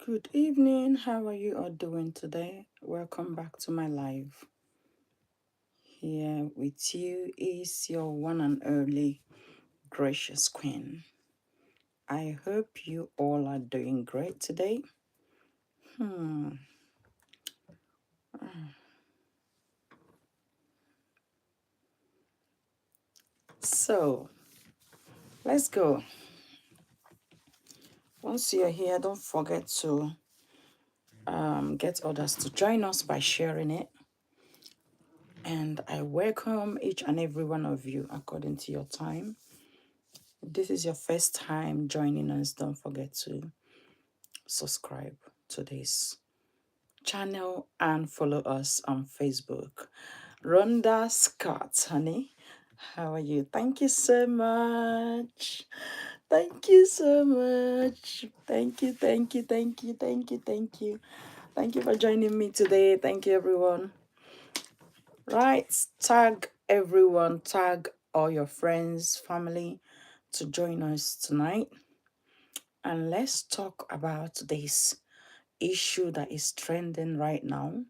Good evening. How are you all doing today? Welcome back to my live. Here with you is your one and only gracious queen. I hope you all are doing great today. Hmm. So let's go. Once you're here, don't forget to get others to join us by sharing it. And I welcome each and every one of you according to your time. If this is your first time joining us, don't forget to subscribe to this channel and follow us on Facebook. Rhonda Scott, honey, how are you? Thank you so much. Thank you so much. Thank you, thank you, thank you, thank you, thank you. Thank you for joining me today. Thank you, everyone. Right, tag everyone, tag all your friends, family to join us tonight. And let's talk about this issue that is trending right now.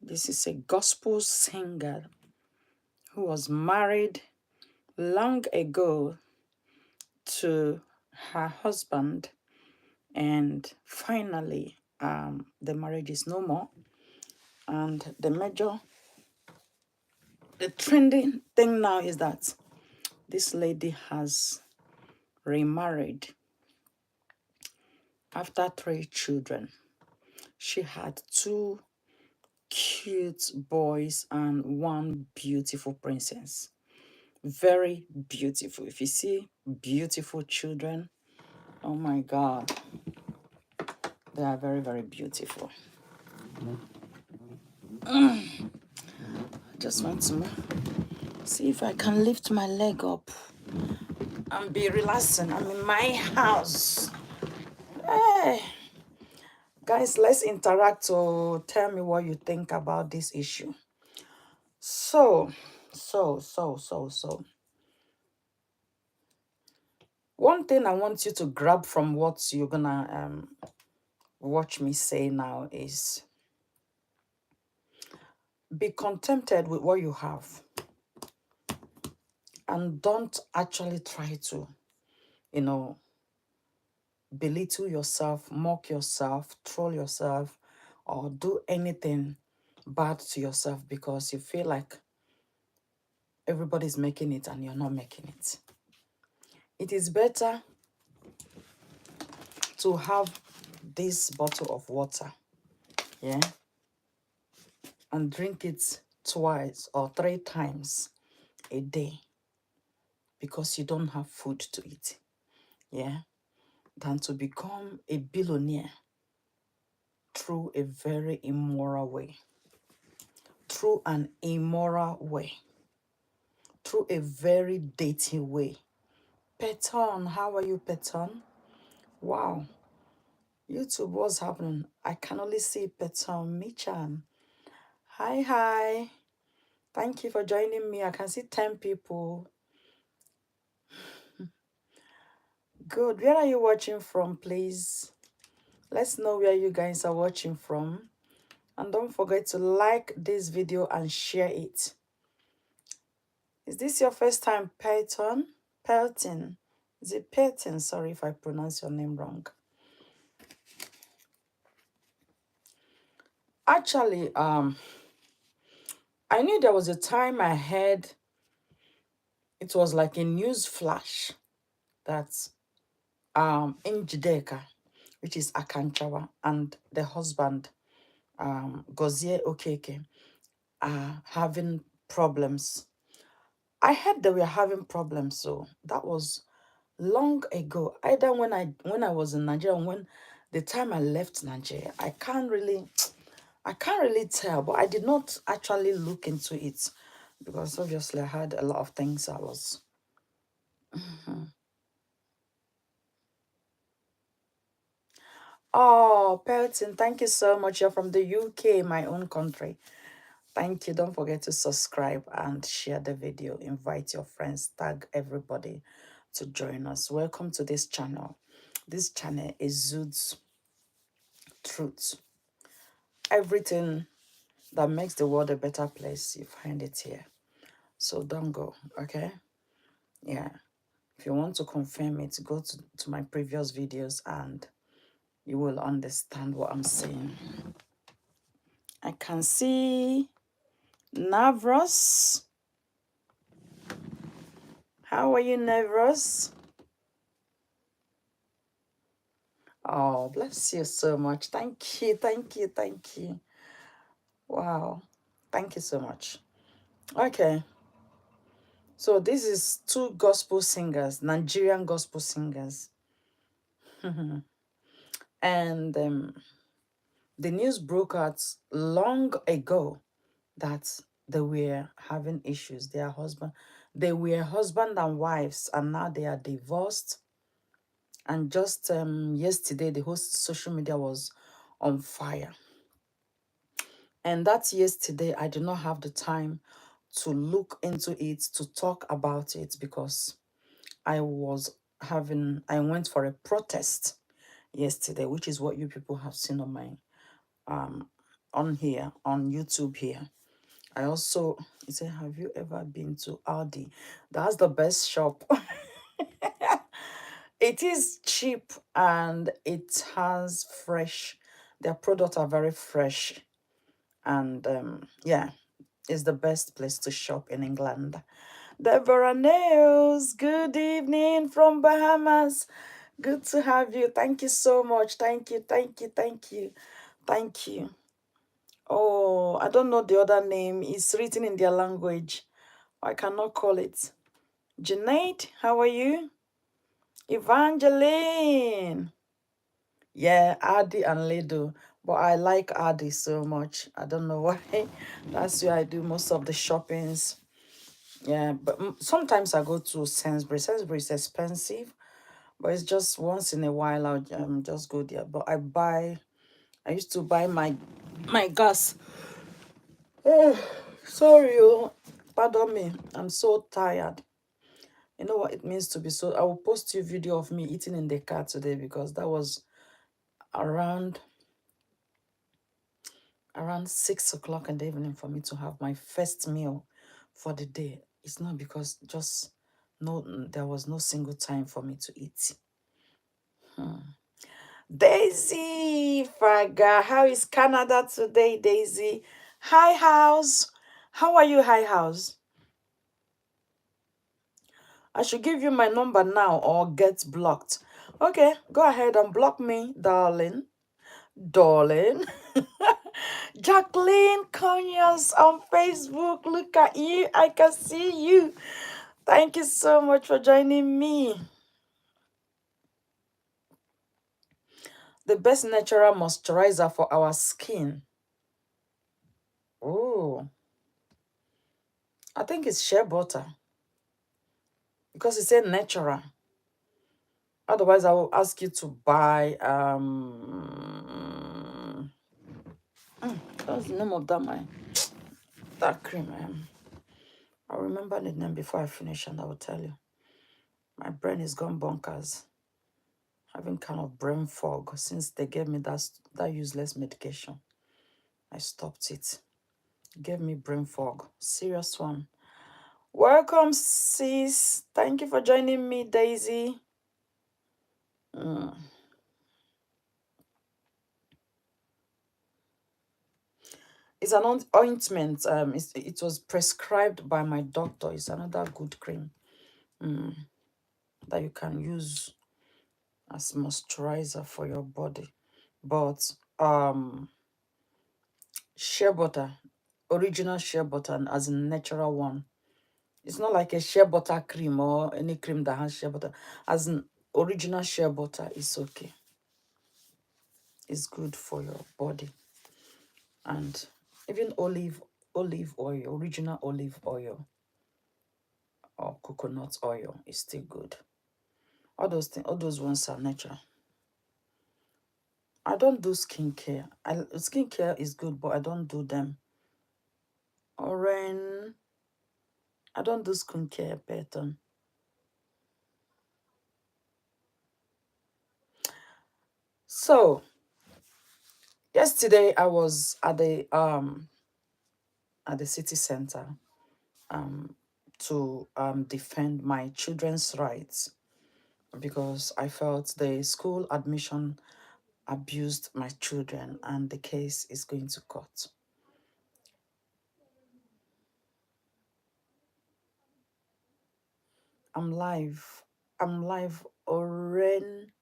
This is a gospel singer who was married long ago to her husband, and finally, the marriage is no more. And the trending thing now is that this lady has remarried after 3 children. She had 2 cute boys and 1 beautiful princess. Very beautiful. If you see beautiful children, oh my God, they are very, very beautiful. I just want to see if I can lift my leg up and be relaxing. I'm in my house. Hey, guys, let's interact to tell me what you think about this issue. So, one thing I want you to grab from what you're gonna watch me say now is be contented with what you have and don't actually try to, you know, belittle yourself, mock yourself, troll yourself, or do anything bad to yourself because you feel like everybody's making it and you're not making it. It is better to have this bottle of water, yeah, and drink it 2 or 3 times a day because you don't have food to eat, yeah, than to become a billionaire through a very immoral way, through an immoral way, through a very dirty way. Peton, how are you, Peton? Wow. YouTube, what's happening? I can only see Peton Michan. Hi, hi. Thank you for joining me. I can see 10 people. Good. Where are you watching from, please? Let's know where you guys are watching from. And don't forget to like this video and share it. Is this your first time, Pelton? Pelton. Is it Pelton? Sorry if I pronounce your name wrong. Actually, I knew there was a time I heard it was like a news flash that in Jideka, which is Akanchawa, and the husband, Gozie Okeke, are having problems. I heard they were having problems, so that was long ago. Either when I was in Nigeria, when the time I left Nigeria, I can't really tell, but I did not actually look into it because obviously I had a lot of things I was. Oh, Pelton, thank you so much. You're from the UK, my own country. Thank you. Don't forget to subscribe and share the video. Invite your friends, tag everybody to join us. Welcome to this channel. This channel is Zoods truth. Everything that makes the world a better place, you find it here. So don't go, okay? Yeah. If you want to confirm it, go to my previous videos and you will understand what I'm saying. I can see Navros. How are you, Navros? Oh, bless you so much. Thank you, thank you, thank you. Wow. Thank you so much. Okay. So this is two gospel singers, Nigerian gospel singers. And the news broke out long ago that they were having issues. They were husband and wives, and now they are divorced. And just yesterday, the whole social media was on fire. And that yesterday, I did not have the time to look into it, to talk about it, because I went for a protest yesterday, which is what you people have seen on my on here on YouTube here. I also, he said, have you ever been to Aldi? That's the best shop. It is cheap and it has fresh, their products are very fresh. And yeah, it's the best place to shop in England. Deborah Nails, good evening from Bahamas. Good to have you. Thank you so much. Thank you, thank you, thank you, thank you. Oh, I don't know the other name. It's written in their language. I cannot call it. Junaid, how are you? Evangeline. Yeah, Adi and Lido. But I like Adi so much. I don't know why. That's where I do most of the shoppings. Yeah, but sometimes I go to Sainsbury. Sainsbury is expensive, but it's just once in a while I'll just go there. But I used to buy my gas. Oh, sorry, oh, pardon me. I'm so tired. You know what it means to be so. I will post you a video of me eating in the car today because that was around 6 o'clock in the evening for me to have my first meal for the day. It's not because just no, there was no single time for me to eat. Daisy Faga, how is Canada today, Daisy? Hi House, how are you, Hi House? I should give you my number now or get blocked. Okay, go ahead and block me, darling. Darling. Jacqueline Conyers on Facebook. Look at you. I can see you. Thank you so much for joining me. The best natural moisturizer for our skin. Oh, I think it's shea butter because it said natural. Otherwise, I will ask you to buy what's the name of that cream? I'll remember the name before I finish and I will tell you. My brain is gone bonkers. Having kind of brain fog since they gave me that useless medication. I stopped it. Gave me brain fog. Serious one. Welcome, sis. Thank you for joining me, Daisy. It's an ointment. It was prescribed by my doctor. It's another good cream that you can use as moisturizer for your body. But shea butter, original shea butter, and as a natural one. It's not like a shea butter cream or any cream that has shea butter. As an original shea butter, it's okay. It's good for your body. And even olive oil, original olive oil or coconut oil is still good. All those things, all those ones are natural. I don't do skincare. Skincare is good, but I don't do them. Oren, I don't do skincare pattern. So Yesterday I was at the city center to defend my children's rights because I felt the school admission abused my children and the case is going to court. I'm live. I'm live. Oren.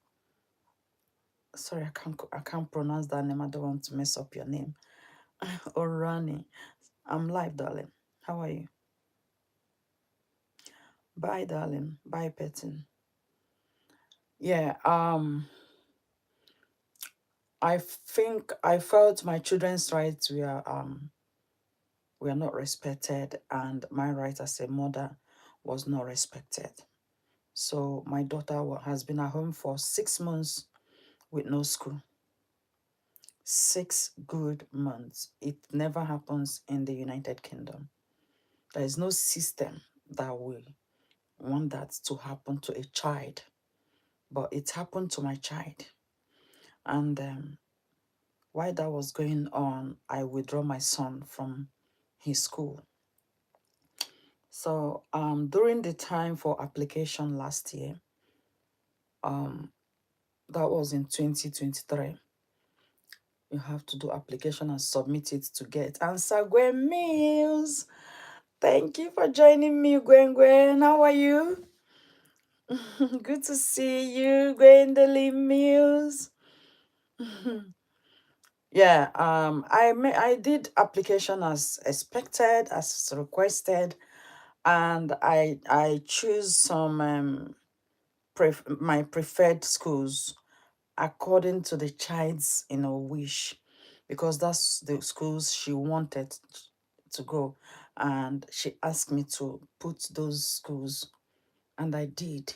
Sorry, I can't pronounce that name. I don't want to mess up your name. Orani. I'm live, darling. How are you? Bye, darling. Bye, petting. Yeah, I think I felt my children's rights were not respected and my right as a mother was not respected. So my daughter has been at home for 6 months with no school. 6 good months. It never happens in the United Kingdom. There is no system that will want that to happen to a child, but it happened to my child. And while that was going on, I withdraw my son from his school. So during the time for application last year, that was in 2023. You have to do application and submit it to get answer. Gwen Mills, thank you for joining me, Gwen Gwen. How are you? Good to see you, Gwendolyn Mills. Yeah, I did application as expected, as requested, and I choose some my preferred schools according to the child's wish, because that's the schools she wanted to go, and she asked me to put those schools, and I did.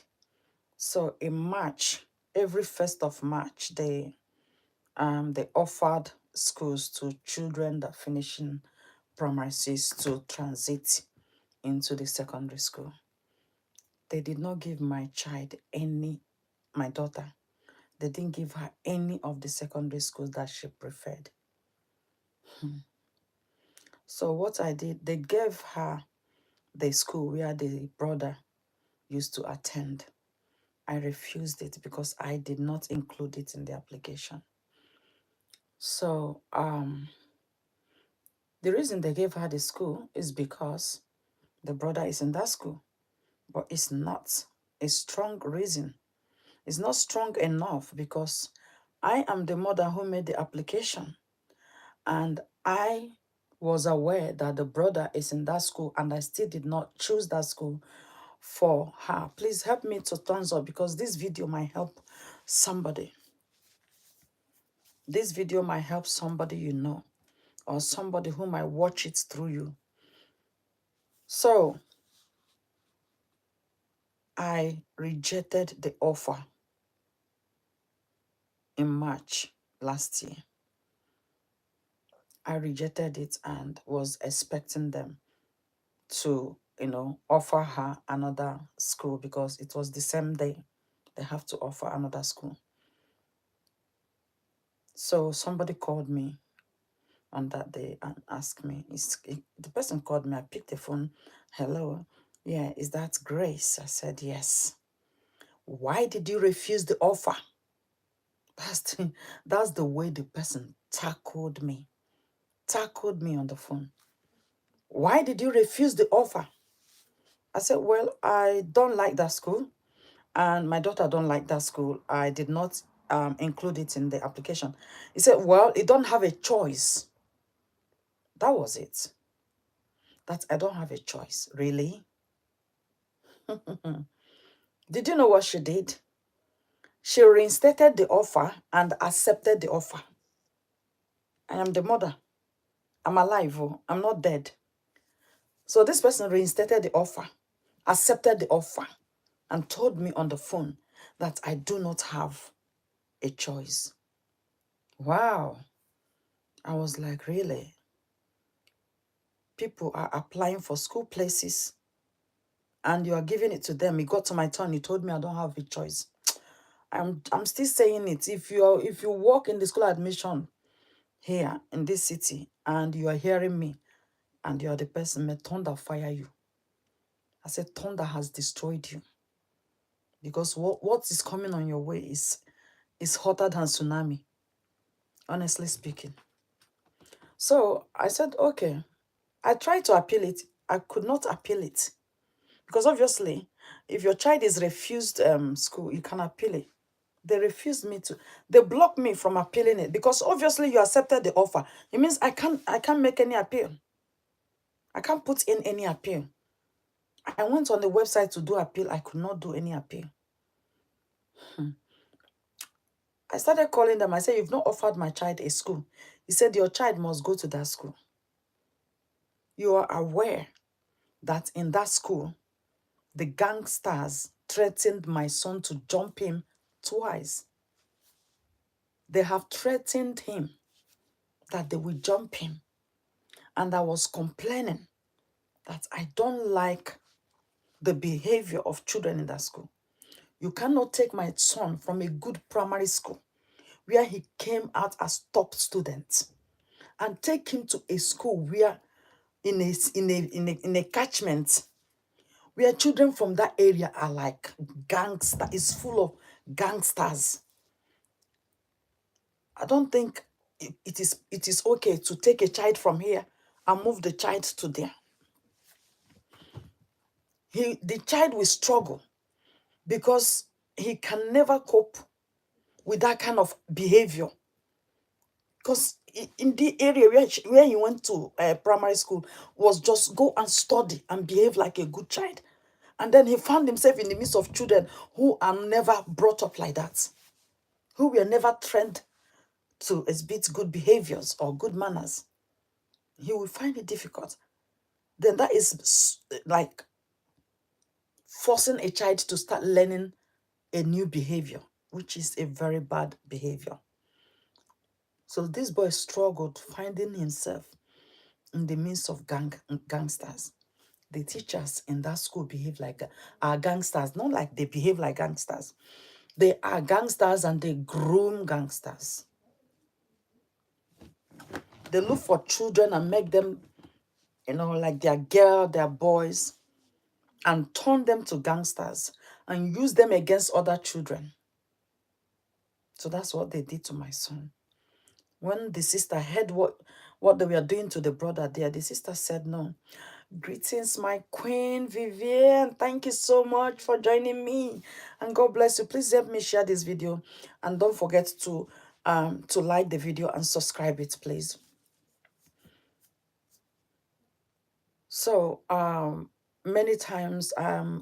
So in March, every 1st of March, they offered schools to children that finishing primary six to transit into the secondary school. They did not give my daughter, they didn't give her any of the secondary schools that she preferred. So what I did, they gave her the school where the brother used to attend. I refused it because I did not include it in the application. So the reason they gave her the school is because the brother is in that school, but it's not a strong reason. It's not strong enough because I am the mother who made the application, and I was aware that the brother is in that school, and I still did not choose that school for her. Please help me to thumbs up because this video might help somebody. This video might help somebody you know, or somebody who might watch it through you. So I rejected the offer in March last year. I rejected it and was expecting them to, offer her another school because it was the same day they have to offer another school. So somebody called me on that day and asked me, the person called me, I picked the phone. Hello, yeah, is that Grace? I said, yes. Why did you refuse the offer? That's the way the person tackled me on the phone. Why did you refuse the offer? I said, well, I don't like that school and my daughter don't like that school. I did not include it in the application. He said, well, you don't have a choice. That was it. That I don't have a choice. Really? Did you know what she did? She reinstated the offer and accepted the offer. I am the mother. I'm alive. Oh, I'm not dead. So this person reinstated the offer, accepted the offer, and told me on the phone that I do not have a choice. Wow. I was like, really? People are applying for school places and you are giving it to them. It got to my turn. You told me I don't have a choice. I'm still saying it. If you work in the school admission here in this city and you are hearing me and you are the person, may thunder fire you. I said, thunder has destroyed you because what is coming on your way is hotter than tsunami, honestly speaking. So I said, okay. I tried to appeal it. I could not appeal it because obviously, if your child is refused school, you can appeal it. They refused me to. They blocked me from appealing it because obviously you accepted the offer. It means I can't make any appeal. I can't put in any appeal. I went on the website to do appeal. I could not do any appeal. I started calling them. I said, you've not offered my child a school. He said, your child must go to that school. You are aware that in that school, the gangsters threatened my son to jump him twice. They have threatened him that they will jump him. And I was complaining that I don't like the behavior of children in that school. You cannot take my son from a good primary school where he came out as top student and take him to a school where in a catchment where children from that area are like gangster, is full of gangsters. I don't think it is okay to take a child from here and move the child to there. The child will struggle because he can never cope with that kind of behavior. Because in the area where he went to primary school was just go and study and behave like a good child. And then he found himself in the midst of children who are never brought up like that, who were never trained to exhibit good behaviors or good manners. He will find it difficult. Then that is like forcing a child to start learning a new behavior, which is a very bad behavior. So this boy struggled finding himself in the midst of gangsters. The teachers in that school behave like are gangsters, not like they behave like gangsters. They are gangsters and they groom gangsters. They look for children and make them, like their girl, their boys, and turn them to gangsters and use them against other children. So that's what they did to my son. When the sister heard what they were doing to the brother there, the sister said, no. Greetings, my queen, Vivian. Thank you so much for joining me. And God bless you. Please help me share this video. And don't forget to like the video and subscribe it, please. So, many times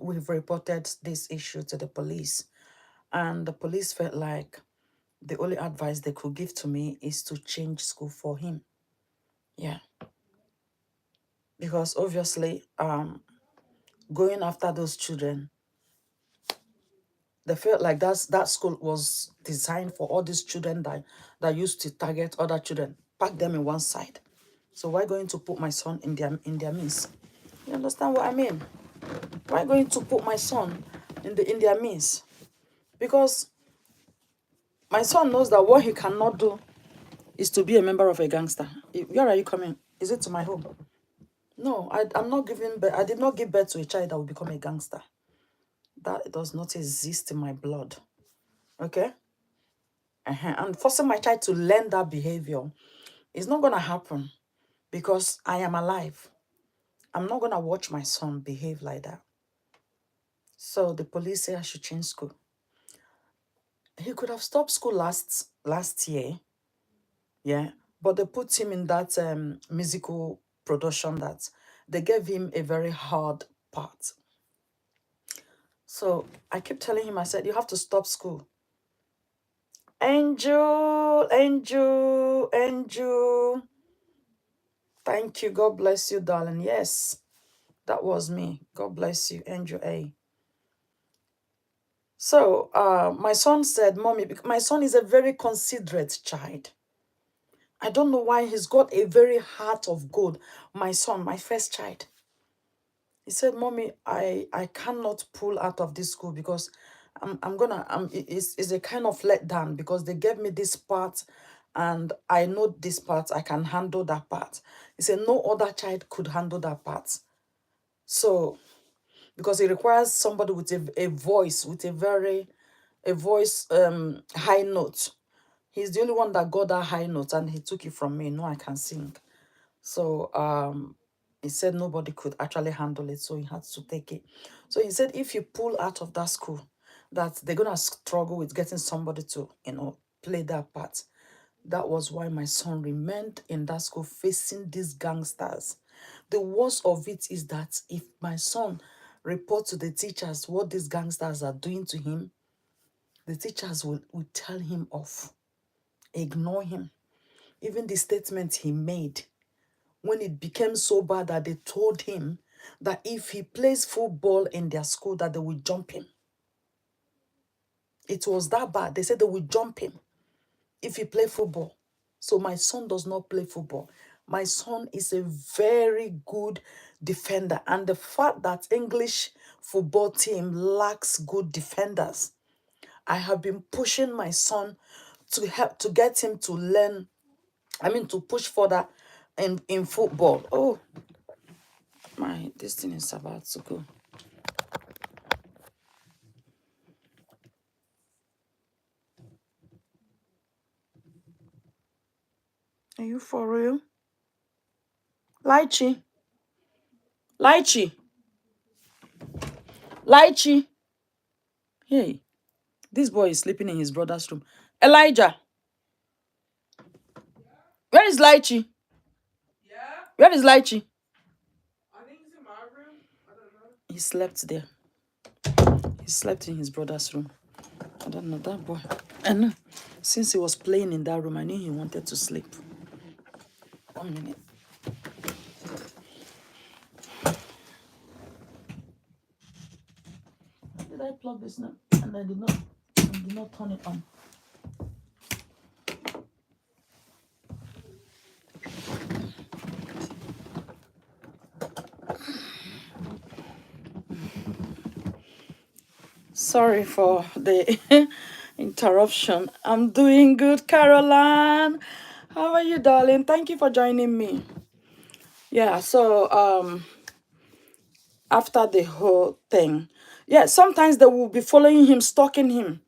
we've reported this issue to the police. And the police felt like the only advice they could give to me is to change school for him. Yeah. Because obviously, going after those children, they felt like that school was designed for all these children that used to target other children, pack them in one side. So why going to put my son in their midst? You understand what I mean? Why going to put my son in their midst? Because my son knows that what he cannot do is to be a member of a gangster. Where are you coming? Is it to my home? No, I'm not giving birth. I did not give birth to a child that will become a gangster. That does not exist in my blood. Okay? And forcing my child to learn that behavior is not going to happen because I am alive. I'm not going to watch my son behave like that. So the police say I should change school. He could have stopped school last year. Yeah. But they put him in that musical production that they gave him a very hard part. So I kept telling him, I said, you have to stop school. Angel, Angel, Angel. Thank you. God bless you, darling. Yes, that was me. God bless you, Angel A. So my son said, Mommy, my son is a very considerate child. I don't know why he's got a very heart of gold. My son, my first child. He said, Mommy, I cannot pull out of this school because it's a kind of letdown because they gave me this part and I know this part, I can handle that part. He said no other child could handle that part. So, because it requires somebody with a voice, with a voice high note. He's the only one that got that high note, and he took it from me. No, I can sing. So he said nobody could actually handle it, so he had to take it. So he said if you pull out of that school, that they're gonna struggle with getting somebody to, play that part. That was why my son remained in that school facing these gangsters. The worst of it is that if my son reports to the teachers what these gangsters are doing to him, the teachers will tell him off, ignore him. Even the statement he made, when it became so bad that they told him that if he plays football in their school, that they will jump him. It was that bad. They said they will jump him if he play football. So my son does not play football. My son is a very good defender. And the fact that English football team lacks good defenders, I have been pushing my son to help to get him to learn, to push further in football. Oh, this thing is about to go. Are you for real? Lychee. Lychee. Lychee. Hey, this boy is sleeping in his brother's room. Elijah, where is Lychee? Yeah? Where is Lychee? I think he's in my room. I don't know. He slept there. He slept in his brother's room. I don't know that boy. I know. Since he was playing in that room, I knew he wanted to sleep. 1 minute. Did I plug this now? And I did not turn it on. Sorry for the interruption. I'm doing good, Caroline. How are you, darling? Thank you for joining me. Yeah, so after the whole thing, yeah, sometimes they will be following him, stalking him,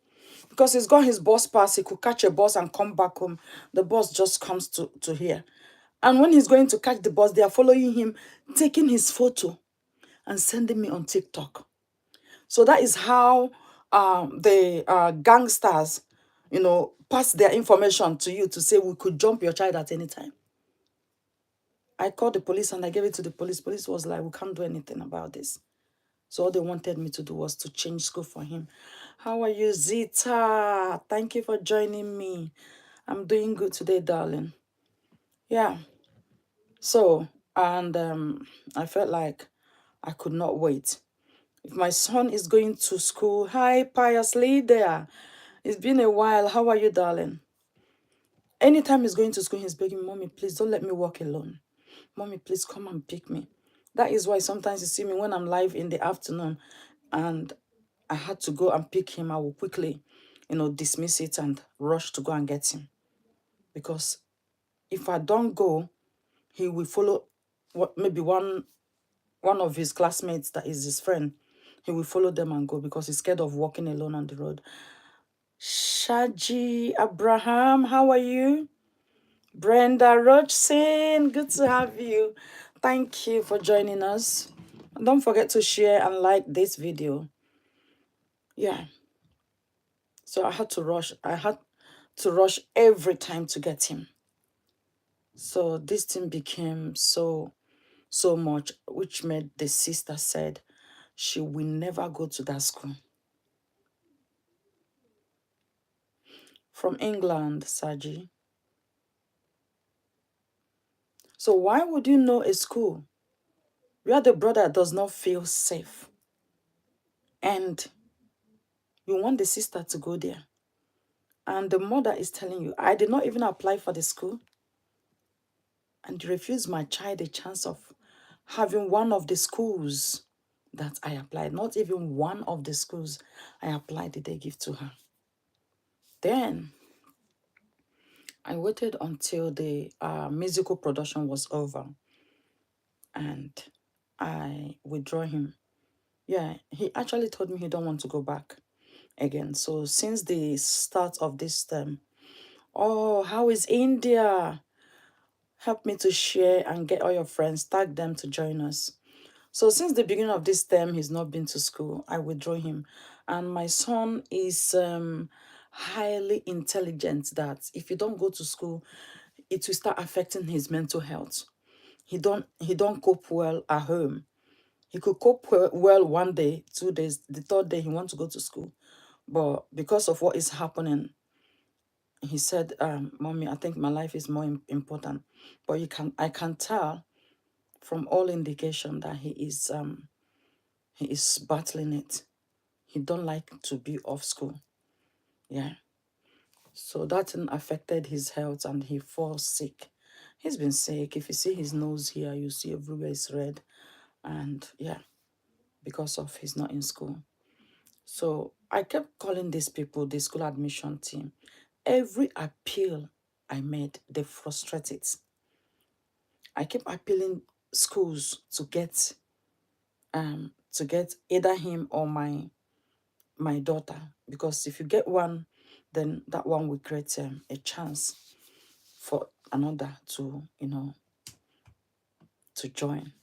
because he's got his bus pass. He could catch a bus and come back home. The bus just comes to here. And when he's going to catch the bus, they are following him, taking his photo and sending me on TikTok. So that is how the gangsters, pass their information to you to say we could jump your child at any time. I called the police and I gave it to the police. Police was like, we can't do anything about this. So all they wanted me to do was to change school for him. How are you, Zita? Thank you for joining me. I'm doing good today, darling. Yeah. So, and I felt like I could not wait. If my son is going to school, hi, Pious Leader. It's been a while. How are you, darling? Anytime he's going to school, he's begging, Mommy, please don't let me walk alone. Mommy, please come and pick me. That is why sometimes you see me when I'm live in the afternoon and I had to go and pick him. I will quickly, dismiss it and rush to go and get him. Because if I don't go, he will follow maybe one of his classmates that is his friend. He will follow them and go because he's scared of walking alone on the road. Shaji Abraham, how are you? Brenda Rochson, good to have you. Thank you for joining us. Don't forget to share and like this video. Yeah. So I had to rush. I had to rush every time to get him. So this thing became so much, which made the sister said she will never go to that school. From England, Saji. So why would you know a school where the brother does not feel safe and you want the sister to go there? And the mother is telling you, I did not even apply for the school. And you refuse my child a chance of having one of the schools that I applied. Not even one of the schools I applied did they give to her. Then I waited until the musical production was over, and I withdraw him. Yeah, he actually told me he don't want to go back again. So since the start of this term, oh, how is India? Help me to share and get all your friends, tag them to join us. So since the beginning of this term, he's not been to school. I withdraw him. And my son is highly intelligent that if you don't go to school, it will start affecting his mental health. He don't cope well at home. He could cope well one day, 2 days, the third day he wants to go to school. But because of what is happening, he said, Mommy, I think my life is more important. But I can tell from all indication that he is battling it. He don't like to be off school. Yeah. So that thing affected his health and he falls sick. He's been sick. If you see his nose here, you see everywhere is red. And yeah, because of he's not in school. So I kept calling these people, the school admission team. Every appeal I made, they frustrated it. I kept appealing schools to get either him or my daughter, because if you get one, then that one will create a chance for another to join.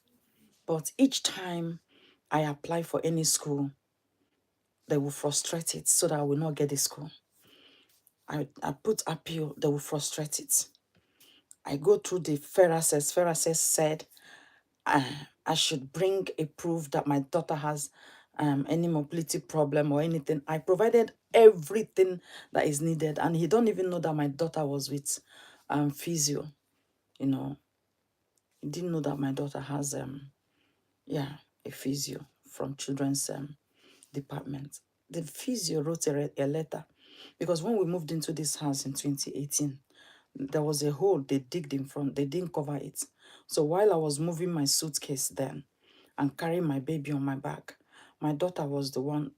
But each time I apply for any school, they will frustrate it so that I will not get the school. I put appeal, they will frustrate it. I go through the fair access. Fair access said I should bring a proof that my daughter has any mobility problem or anything. I provided everything that is needed, and he don't even know that my daughter was with physio. You know, he didn't know that my daughter has a physio from children's department. The physio wrote a letter because when we moved into this house in 2018, there was a hole they digged in front. They didn't cover it. So while I was moving my suitcase then and carrying my baby on my back, my daughter was the one,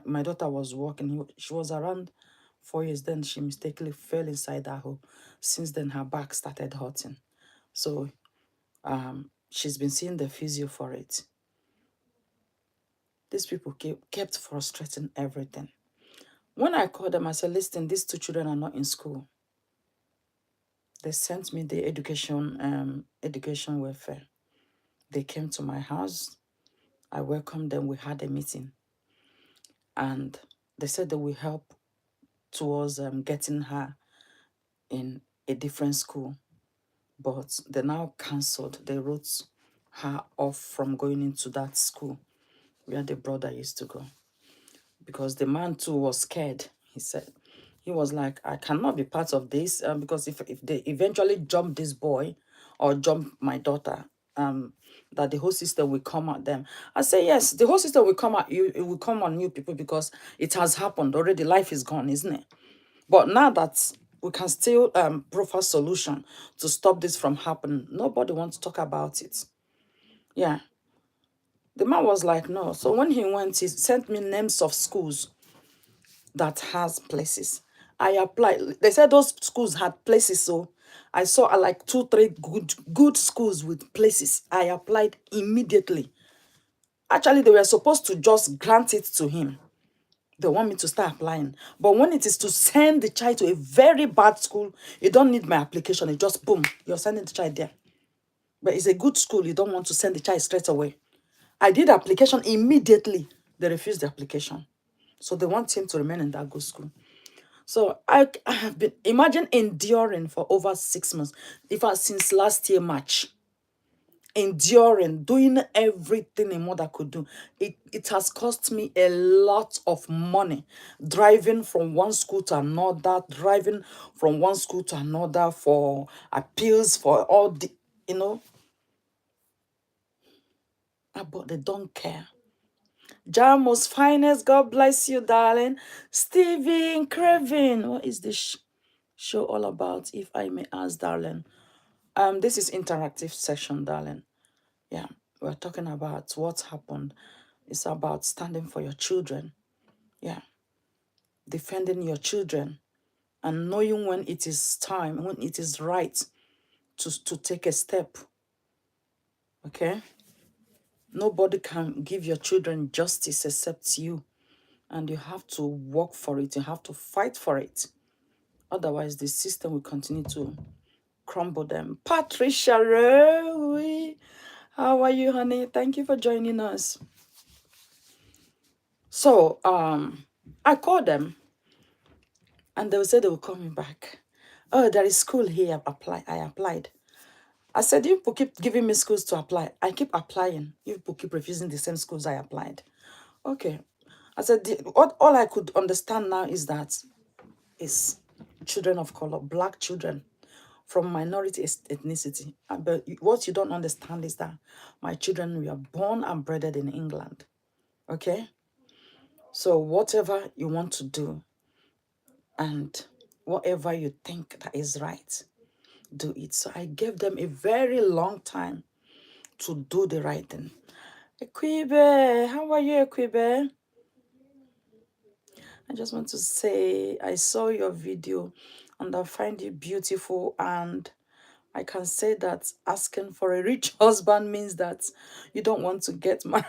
my daughter was walking. She was around 4 years. Then she mistakenly fell inside that hole. Since then, her back started hurting. So she's been seeing the physio for it. These people kept frustrating everything. When I called them, I said, listen, these two children are not in school. They sent me the education welfare. They came to my house. I welcomed them. We had a meeting. And they said they will help towards getting her in a different school. But they now cancelled. They wrote her off from going into that school where the brother used to go. Because the man too was scared, he said. He was like, I cannot be part of this because if they eventually jump this boy or jump my daughter, that the whole system will come at them. I say, yes, the whole system will come at you. It will come on you people because it has happened already. Life is gone, isn't it? But now that we can still provide solution to stop this from happening, nobody wants to talk about it. Yeah. The man was like, no. So when he went, he sent me names of schools that has places. I applied. They said those schools had places, so I saw like 2, 3 good schools with places. I applied immediately. Actually, they were supposed to just grant it to him. They want me to start applying. But when it is to send the child to a very bad school, you don't need my application. It just boom, you're sending the child there. But it's a good school. You don't want to send the child straight away. I did the application immediately. They refused the application. So they want him to remain in that good school. So I have been, imagine enduring for over 6 months. In fact, since last year, March. Enduring, doing everything a mother could do. It has cost me a lot of money. Driving from one school to another, driving from one school to another for appeals, for all the, but they don't care. Jamo's finest, God bless you, darling. Stephen Craven, what is this show all about, if I may ask, darling? This is interactive session, darling. Yeah, we're talking about what's happened. It's about standing for your children. Yeah, defending your children and knowing when it is time, when it is right to take a step. Okay? Nobody can give your children justice except you. And you have to work for it. You have to fight for it. Otherwise, the system will continue to crumble them. Patricia Rowe, how are you, honey? Thank you for joining us. So, I called them, and they said they will call me back. Oh, there is school here. I applied. I said, you people keep giving me schools to apply. I keep applying. You people keep refusing the same schools I applied. Okay. I said, all I could understand now is that it's children of color, black children from minority ethnicity. But what you don't understand is that my children were born and bred in England. Okay? So whatever you want to do and whatever you think that is right, do it. So I gave them a very long time to do the right thing. Ekwibe, how are you, Ekwibe? I just want to say I saw your video and I find it beautiful, and I can say that asking for a rich husband means that you don't want to get married.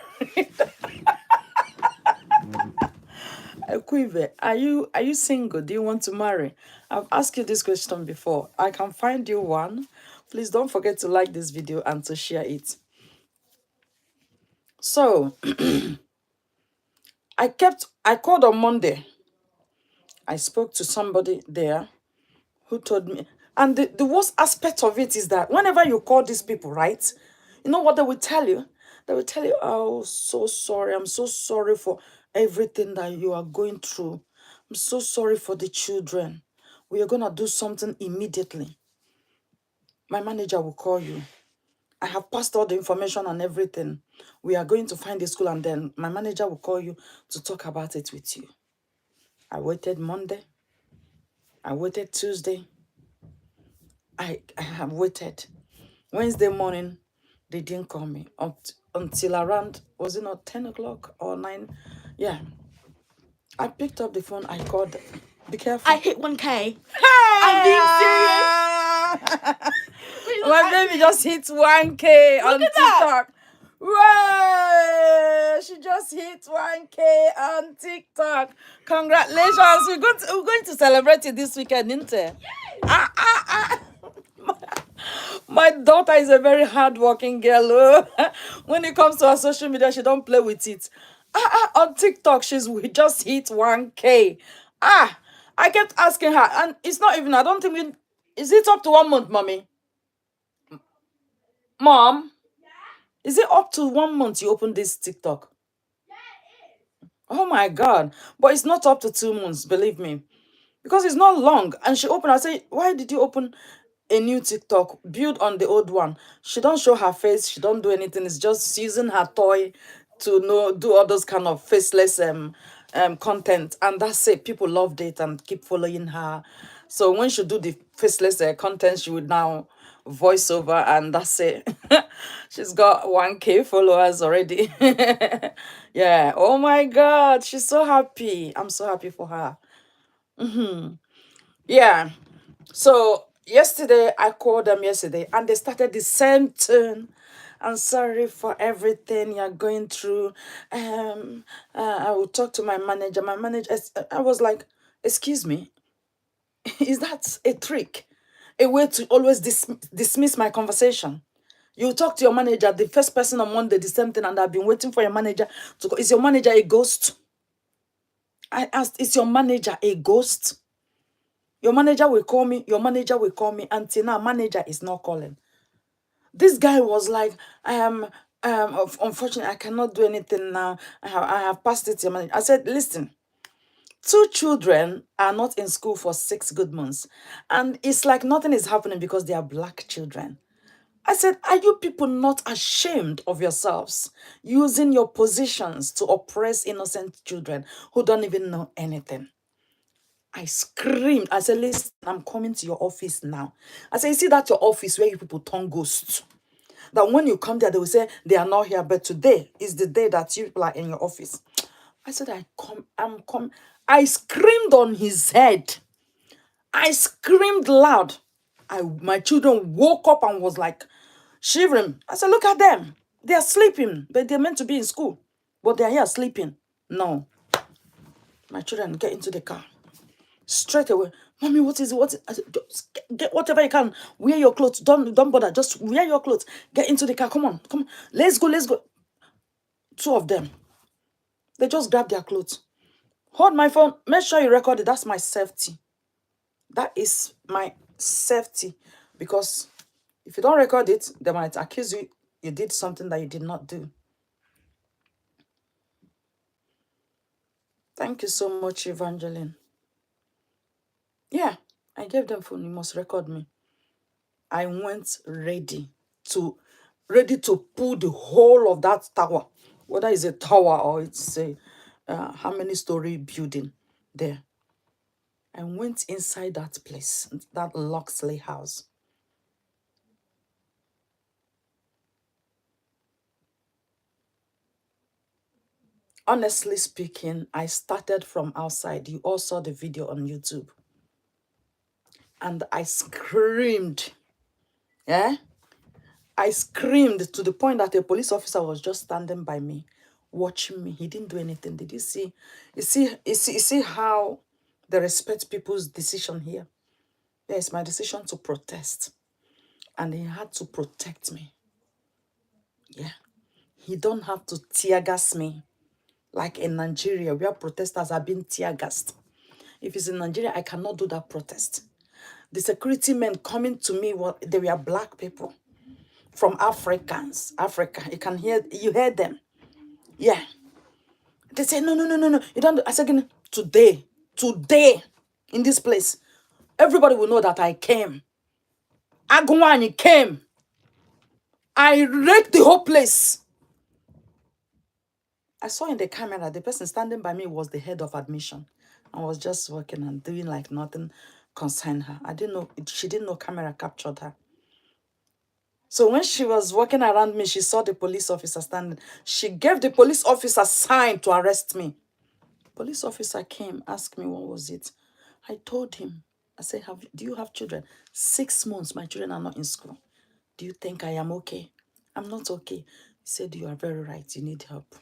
Ekwibe, are you single? Do you want to marry? I've asked you this question before. I can find you one. Please don't forget to like this video and to share it. So I called on Monday. I spoke to somebody there who told me, and the worst aspect of it is that whenever you call these people, right, you know what they will tell you? They will tell you, oh, so sorry, I'm so sorry for everything that you are going through. I'm so sorry for the children. We are going to do something immediately. My manager will call you. I have passed all the information and everything. We are going to find a school, and then my manager will call you to talk about it with you. I waited Monday. I waited Tuesday. I have waited. Wednesday morning, they didn't call me until around, was it not 10 o'clock or 9? Yeah. I picked up the phone. I called them. Be careful. I hit 1K. Hey! I'm being serious. My baby just hit 1K on at TikTok. Whoa! She just hit 1K on TikTok. Congratulations. We're going to celebrate it this weekend, isn't it? Yes. My daughter is a very hardworking girl. Oh. When it comes to her social media, she don't play with it. On TikTok, we just hit 1K. I kept asking her, and it's not even, I don't think is it up to 1 month, mommy? Mom? Is it up to 1 month you opened this TikTok? Yeah, it is. Oh my God. But it's not up to 2 months, believe me. Because it's not long. And she opened, I say, why did you open a new TikTok? Build on the old one. She don't show her face. She don't do anything. It's just using her toy to do all those kind of faceless content. And that's it. People loved it and keep following her. So when she do the faceless content, she would now voice over, and that's it. She's got 1K followers already. Yeah. Oh my God. She's so happy. I'm so happy for her. Yeah. So yesterday, I called them yesterday, and they started the same tune. I'm sorry for everything you're going through. I will talk to my manager. My manager, I was like, excuse me, is that a trick? A way to always dismiss my conversation? You talk to your manager, the first person on Monday, the same thing, and I've been waiting for your manager to go. Is your manager a ghost? I asked, is your manager a ghost? Your manager will call me. Your manager will call me. Until now, manager is not calling. This guy was like, unfortunately, I cannot do anything now. I have passed it to your manager. I said, listen, 2 children are not in school for 6 good months. And it's like nothing is happening because they are black children. I said, are you people not ashamed of yourselves using your positions to oppress innocent children who don't even know anything? I screamed. I said, listen, I'm coming to your office now. I said, you see that your office where you people turn ghosts? That when you come there, they will say they are not here, but today is the day that you people are in your office. I said, I'm come. I screamed on his head. I screamed loud. My children woke up and was like shivering. I said, look at them. They are sleeping, but they're meant to be in school. But they're here sleeping. No. My children get into the car. Straight away. Mommy, what is it? What is it? I said, just get whatever you can. Wear your clothes. Don't bother. Just wear your clothes. Get into the car. Come on. Come on. Let's go. Let's go. Two of them. They just grab their clothes. Hold my phone. Make sure you record it. That's my safety. That is my safety. Because if you don't record it, they might accuse you you did something that you did not do. Thank you so much, Evangeline. Yeah, I gave them phone. You must record me. I went ready to pull the whole of that tower, whether it's a tower or it's a how many story building there. I went inside that place, that Loxley house. Honestly speaking, I started from outside. You all saw the video on YouTube. And I screamed. Yeah? I screamed to the point that a police officer was just standing by me, watching me. He didn't do anything. Did you see? You see how they respect people's decision here? Yeah, it's my decision to protest. And he had to protect me. Yeah. He don't have to tear gas me like in Nigeria where protesters are being tear gassed. If it's in Nigeria, I cannot do that protest. The security men coming to me, they were black people from Africa. You can you hear them. Yeah. They say, no, no, no, no, no. You don't. I said, today, in this place, everybody will know that I came. Agwani came. I wrecked the whole place. I saw in the camera, the person standing by me was the head of admission. I was just working and doing like nothing concerned her. I didn't know, she didn't know camera captured her. So when she was walking around me, she saw the police officer standing. She gave the police officer sign to arrest me. Police officer came, asked me what was it. I told him, I said, do you have children? 6 months, my children are not in school. Do you think I am okay? I'm not okay. He said, you are very right, you need help.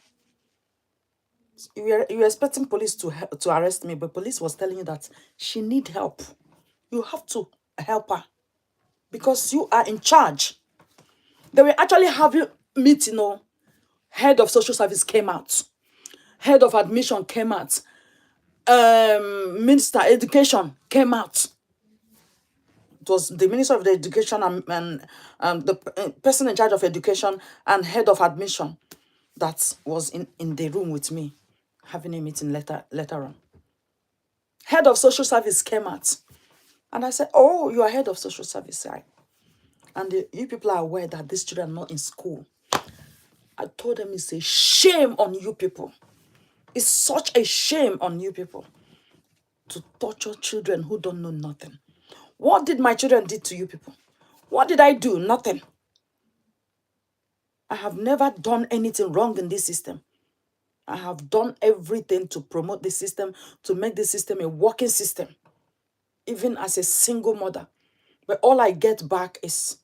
You were expecting police to arrest me, but police was telling you that she need help. You have to help her because you are in charge. They were actually having meeting, head of social service came out. Head of admission came out. Minister education came out. It was the minister of the education and the person in charge of education and head of admission that was in the room with me, having a meeting later on. Head of social service came out. And I said, oh, you are head of social service, right? And you people are aware that these children are not in school. I told them it's a shame on you people. It's such a shame on you people to torture children who don't know nothing. What did my children do to you people? What did I do? Nothing. I have never done anything wrong in this system. I have done everything to promote the system, to make the system a working system, even as a single mother. But all I get back is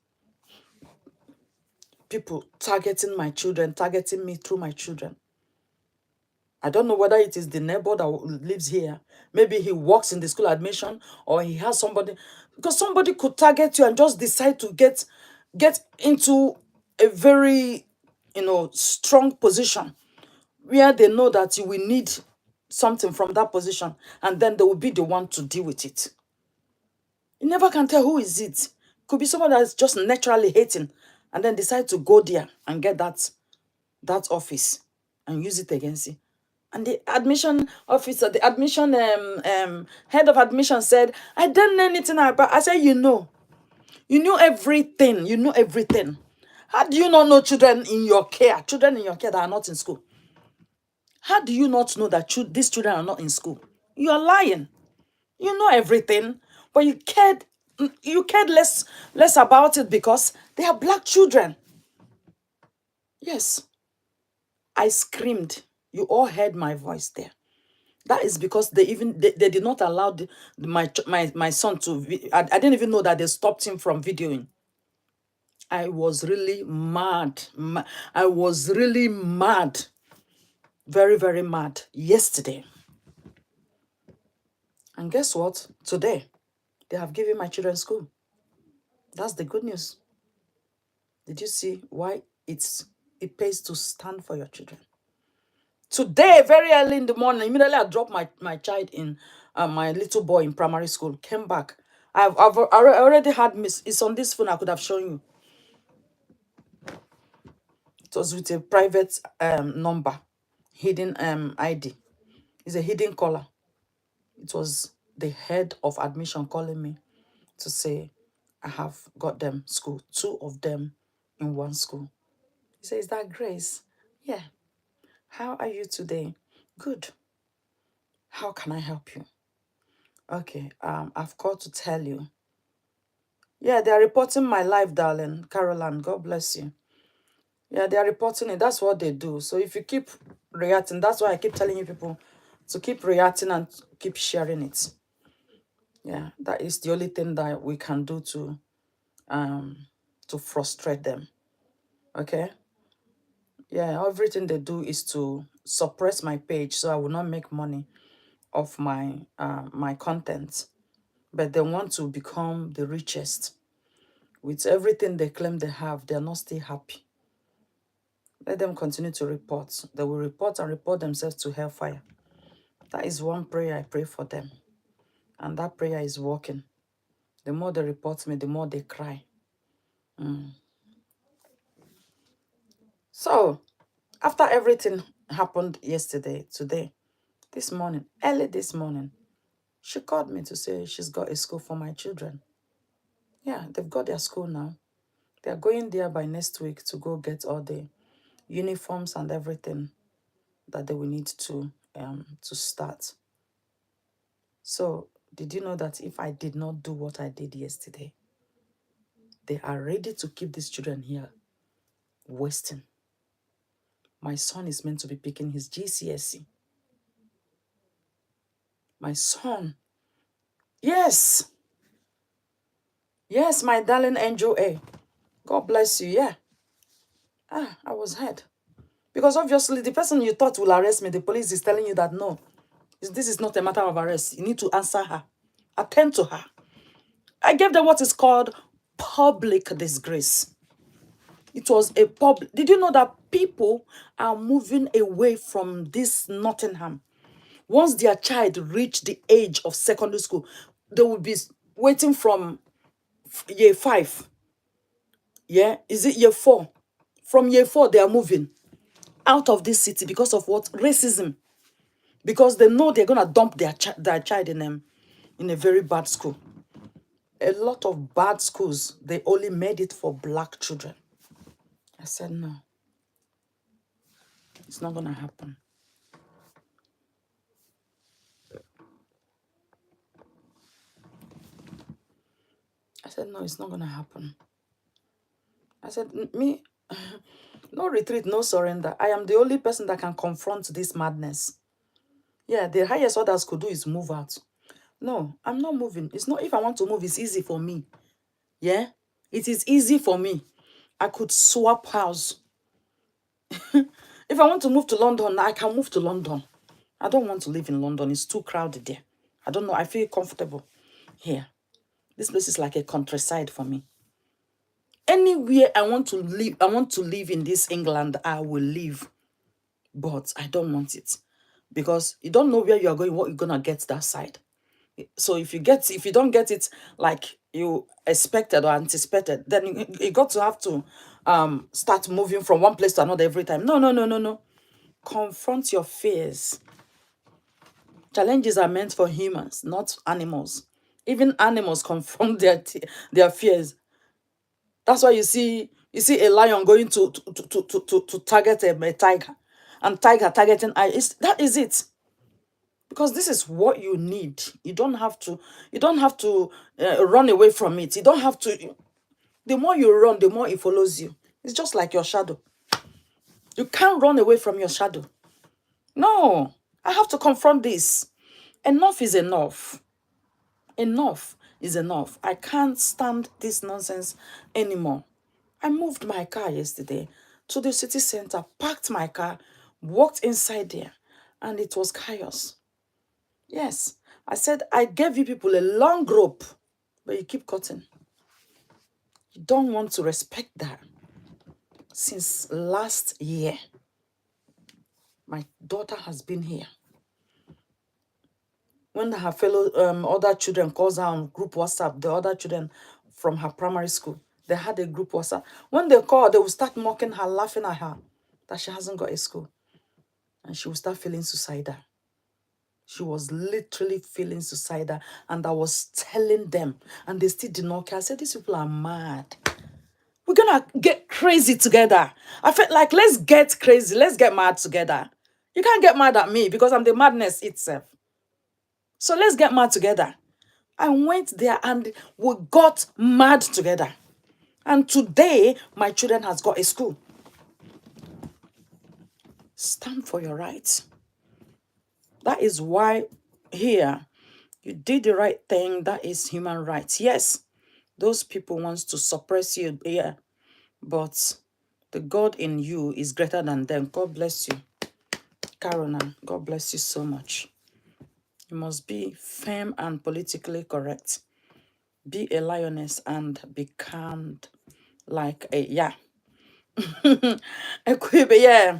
people targeting my children, targeting me through my children. I don't know whether it is the neighbor that lives here. Maybe he works in the school admission or he has somebody. Because somebody could target you and just decide to get into a very, strong position where they know that you will need something from that position. And then they will be the one to deal with it. You never can tell who is it. Could be someone that's just naturally hating and then decide to go there and get that office and use it against you. And the admission officer, the admission head of admission said, I don't know anything about. I said, you know everything. You know everything. How do you not know children in your care? Children in your care that are not in school. How do you not know that these children are not in school? You are lying. You know everything, but you cared less about it because they are black children. Yes. I screamed. You all heard my voice there. That is because they did not allow my son to. I didn't even know that they stopped him from videoing. I was really mad. I was really mad. Very, very mad yesterday. And guess what? Today, they have given my children school. That's the good news. Did you see why it pays to stand for your children? Today, very early in the morning, immediately I dropped my child in, my little boy in primary school, came back. I already had miss. It's on this phone. I could have shown you. It was with a private number, hidden ID. It's a hidden caller. It was the head of admission calling me to say I have got them school, 2 of them in one school. He says, "Is that Grace?" Yeah. "How are you today?" "Good. How can I help you?" "Okay, I've called to tell you." "Yeah, they are reporting my life, darling. Caroline, God bless you." "Yeah, they are reporting it. That's what they do. So if you keep reacting, that's why I keep telling you people to keep reacting and keep sharing it. Yeah, that is the only thing that we can do to frustrate them. Okay? Yeah, everything they do is to suppress my page so I will not make money off my content. But they want to become the richest. With everything they claim they have, they are not still happy. Let them continue to report. They will report and report themselves to hellfire. That is one prayer I pray for them. And that prayer is working. The more they report me, the more they cry. So, after everything happened yesterday, today, this morning, early this morning, she called me to say she's got a school for my children. Yeah, they've got their school now. They're going there by next week to go get all the uniforms and everything that they will need to start. So, did you know that if I did not do what I did yesterday, they are ready to keep these children here wasting? My son is meant to be picking his GCSE. My son. Yes. Yes, my darling Angel A. God bless you. Yeah. I was hurt. Because obviously the person you thought will arrest me, the police is telling you that no, this is not a matter of arrest. You need to answer her. Attend to her. I gave them what is called public disgrace. It was a public. Did you know that people are moving away from this Nottingham? Once their child reach the age of secondary school, they will be waiting from year 5. Yeah, is it year 4? From year 4, they are moving out of this city because of what? Racism. Because they know they're gonna dump their child in a very bad school. A lot of bad schools, they only made it for black children. I said no. It's not gonna happen. I said no, it's not gonna happen. I said me, no retreat, no surrender. I am the only person that can confront this madness. Yeah, the highest others could do is move out. No, I'm not moving. It's not, if I want to move, it's easy for me. Yeah, it is easy for me. I could swap house. If I want to move to London, I can move to London. I don't want to live in London. It's too crowded there. I don't know. I feel comfortable here. This place is like a countryside for me. Anywhere I want to live in this England, I will live. But I don't want it. Because you don't know where you are going, what you're gonna get that side. So if you don't get it like you expected or anticipated, then you got to have to start moving from one place to another every time. No, no, no, no, no. Confront your fears. Challenges are meant for humans, not animals. Even animals confront their fears. That's why you see a lion going to target a tiger, and tiger targeting that is it. Because this is what you need. You don't have to run away from it. You don't have to. The more you run, the more it follows you. It's just like your shadow. You can't run away from your shadow. No. I have to confront this. Enough is enough. Enough is enough. I can't stand this nonsense anymore. I moved my car yesterday to the city center, parked my car, walked inside there, and it was chaos. Yes, I said, I gave you people a long rope, but you keep cutting. You don't want to respect that. Since last year, my daughter has been here. When her fellow other children calls her on group WhatsApp, the other children from her primary school, they had a group WhatsApp. When they call, they will start mocking her, laughing at her, that she hasn't got a school. And she will start feeling suicidal. She was literally feeling suicidal. And I was telling them, and they still did not care. I said, these people are mad. We're going to get crazy together. I felt like, let's get crazy. Let's get mad together. You can't get mad at me because I'm the madness itself. So let's get mad together. I went there and we got mad together. And today, my children has got a school. Stand for your rights. That is why here, you did the right thing. That is human rights. Yes, those people wants to suppress you. Yeah, but the God in you is greater than them. God bless you. Caroline, God bless you so much. You must be firm and politically correct. Be a lioness and be calm like a, yeah. Yeah.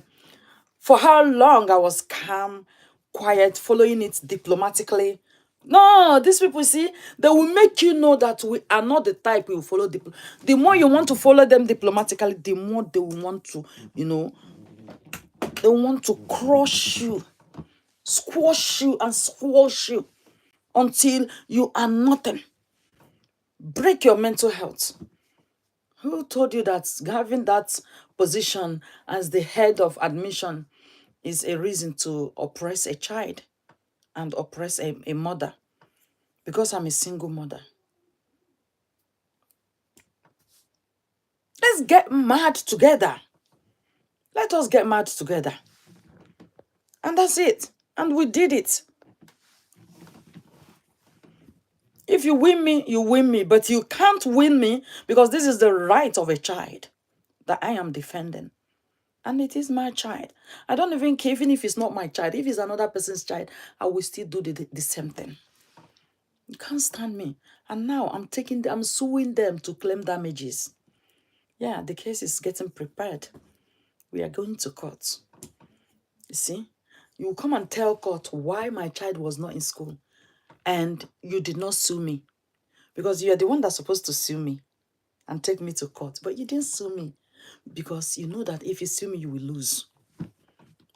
For how long I was calm, quiet, following it diplomatically. No, these people, see, they will make you know that we are not the type we will follow. The more you want to follow them diplomatically, the more they will want to, they want to crush you, squash you, and squash you until you are nothing. Break your mental health. Who told you that having that position as the head of admission is a reason to oppress a child and oppress a mother? Because I'm a single mother. Let's get mad together. Let us get mad together. And that's it. And we did it. If you win me, you win me. But you can't win me because this is the right of a child that I am defending. And it is my child. I don't even care even if it's not my child. If it's another person's child, I will still do the same thing. You can't stand me. And now I'm suing them to claim damages. Yeah, the case is getting prepared. We are going to court. You see? You will come and tell court why my child was not in school. And you did not sue me. Because you are the one that's supposed to sue me and take me to court. But you didn't sue me. Because you know that if you sue me, you will lose.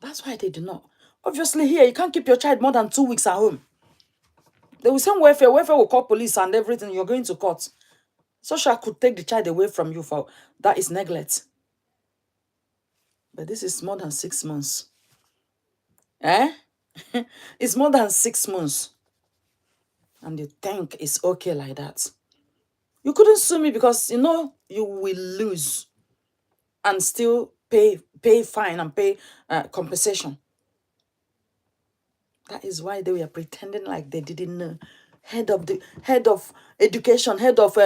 That's why they do not. Obviously here, you can't keep your child more than 2 weeks at home. They will send welfare. Welfare will call police and everything. You're going to court. Social could take the child away from you for that is neglect. But this is more than 6 months. Eh? It's more than 6 months. And you think it's okay like that. You couldn't sue me because you know you will lose and still pay fine and pay compensation. That is why they were pretending like they didn't know. Head of education, head of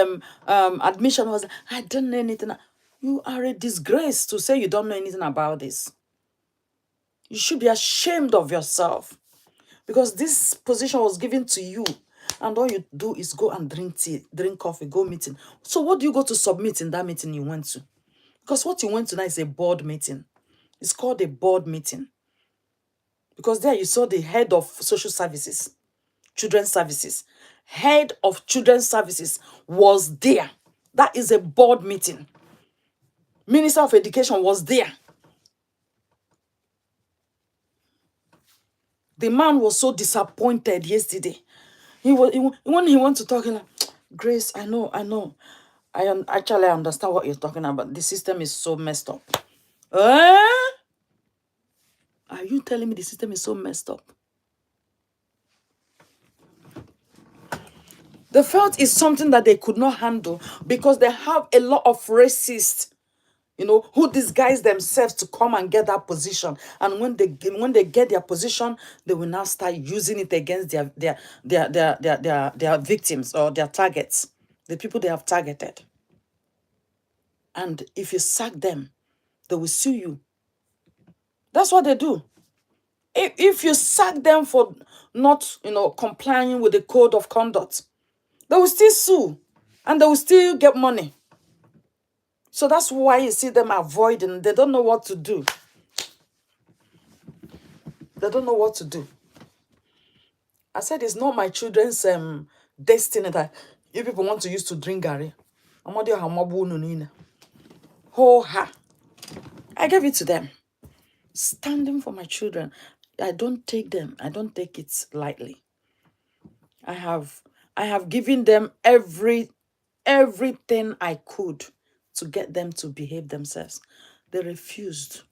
admission was, I don't know anything. You are a disgrace to say you don't know anything about this. You should be ashamed of yourself because this position was given to you and all you do is go and drink tea, drink coffee, go meeting. So what do you go to submit in that meeting you went to? Because what you went to now is a board meeting. It's called a board meeting. Because there you saw the head of social services, children's services. Head of children's services was there. That is a board meeting. Minister of Education was there. The man was so disappointed yesterday. When he went to talk, he like, Grace, I know. Actually, I understand what you're talking about. The system is so messed up. Are you telling me the system is so messed up? They felt it's something that they could not handle because they have a lot of racists who disguise themselves to come and get that position. And when they get their position, they will now start using it against their victims or their targets, the people they have targeted. And if you sack them, they will sue you. That's what they do. If you sack them for not, complying with the code of conduct, they will still sue and they will still get money. So that's why you see them avoiding. They don't know what to do. They don't know what to do. I said it's not my children's destiny that you people want to use to drink Gary. Oh ha. I gave it to them. Standing for my children. I don't take it lightly. I have given them everything I could to get them to behave themselves. They refused.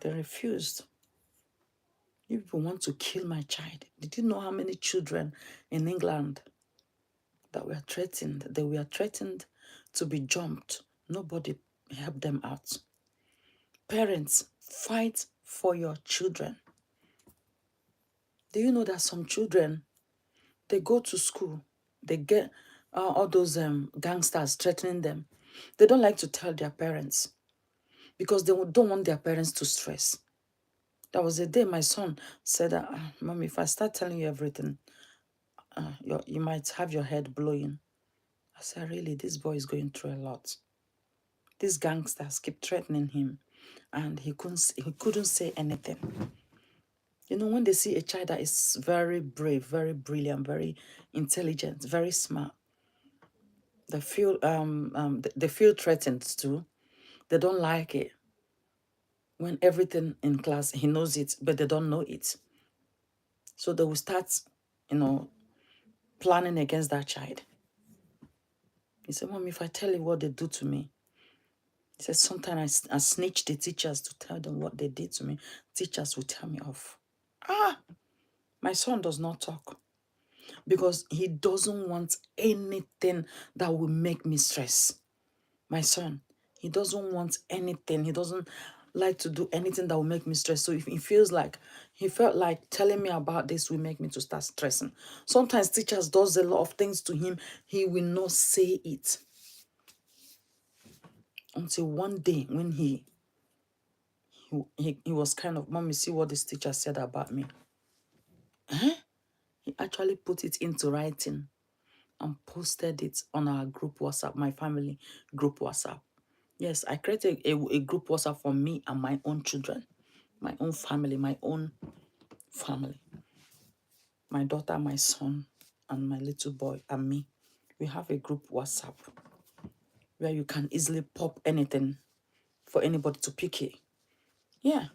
They refused. You people want to kill my child. Did you know how many children in England that were threatened? They were threatened to be jumped. Nobody helped them out. Parents, fight for your children. Do you know that some children, they go to school, they get all those gangsters threatening them. They don't like to tell their parents because they don't want their parents to stress. There was a day my son said, Mommy, if I start telling you everything, you might have your head blowing. I said, really, this boy is going through a lot. These gangsters keep threatening him and he couldn't say anything. When they see a child that is very brave, very brilliant, very intelligent, very smart, they feel threatened too. They don't like it. When everything in class, he knows it, but they don't know it. So they will start, planning against that child. He said, Mom, if I tell you what they do to me, he said, sometimes I snitch the teachers to tell them what they did to me. Teachers will tell me off. My son does not talk because he doesn't want anything that will make me stress. My son, he doesn't want anything. He doesn't like to do anything that will make me stress. So if he felt like telling me about this will make me to start stressing. Sometimes teachers does a lot of things to him. He will not say it. Until one day when he was kind of, Mommy, see what this teacher said about me. He actually put it into writing and posted it on our group WhatsApp, my family group WhatsApp. Yes, I created a group WhatsApp for me and my own children, my own family, my daughter, my son, and my little boy and me. We have a group WhatsApp where you can easily pop anything for anybody to pick it. Yeah,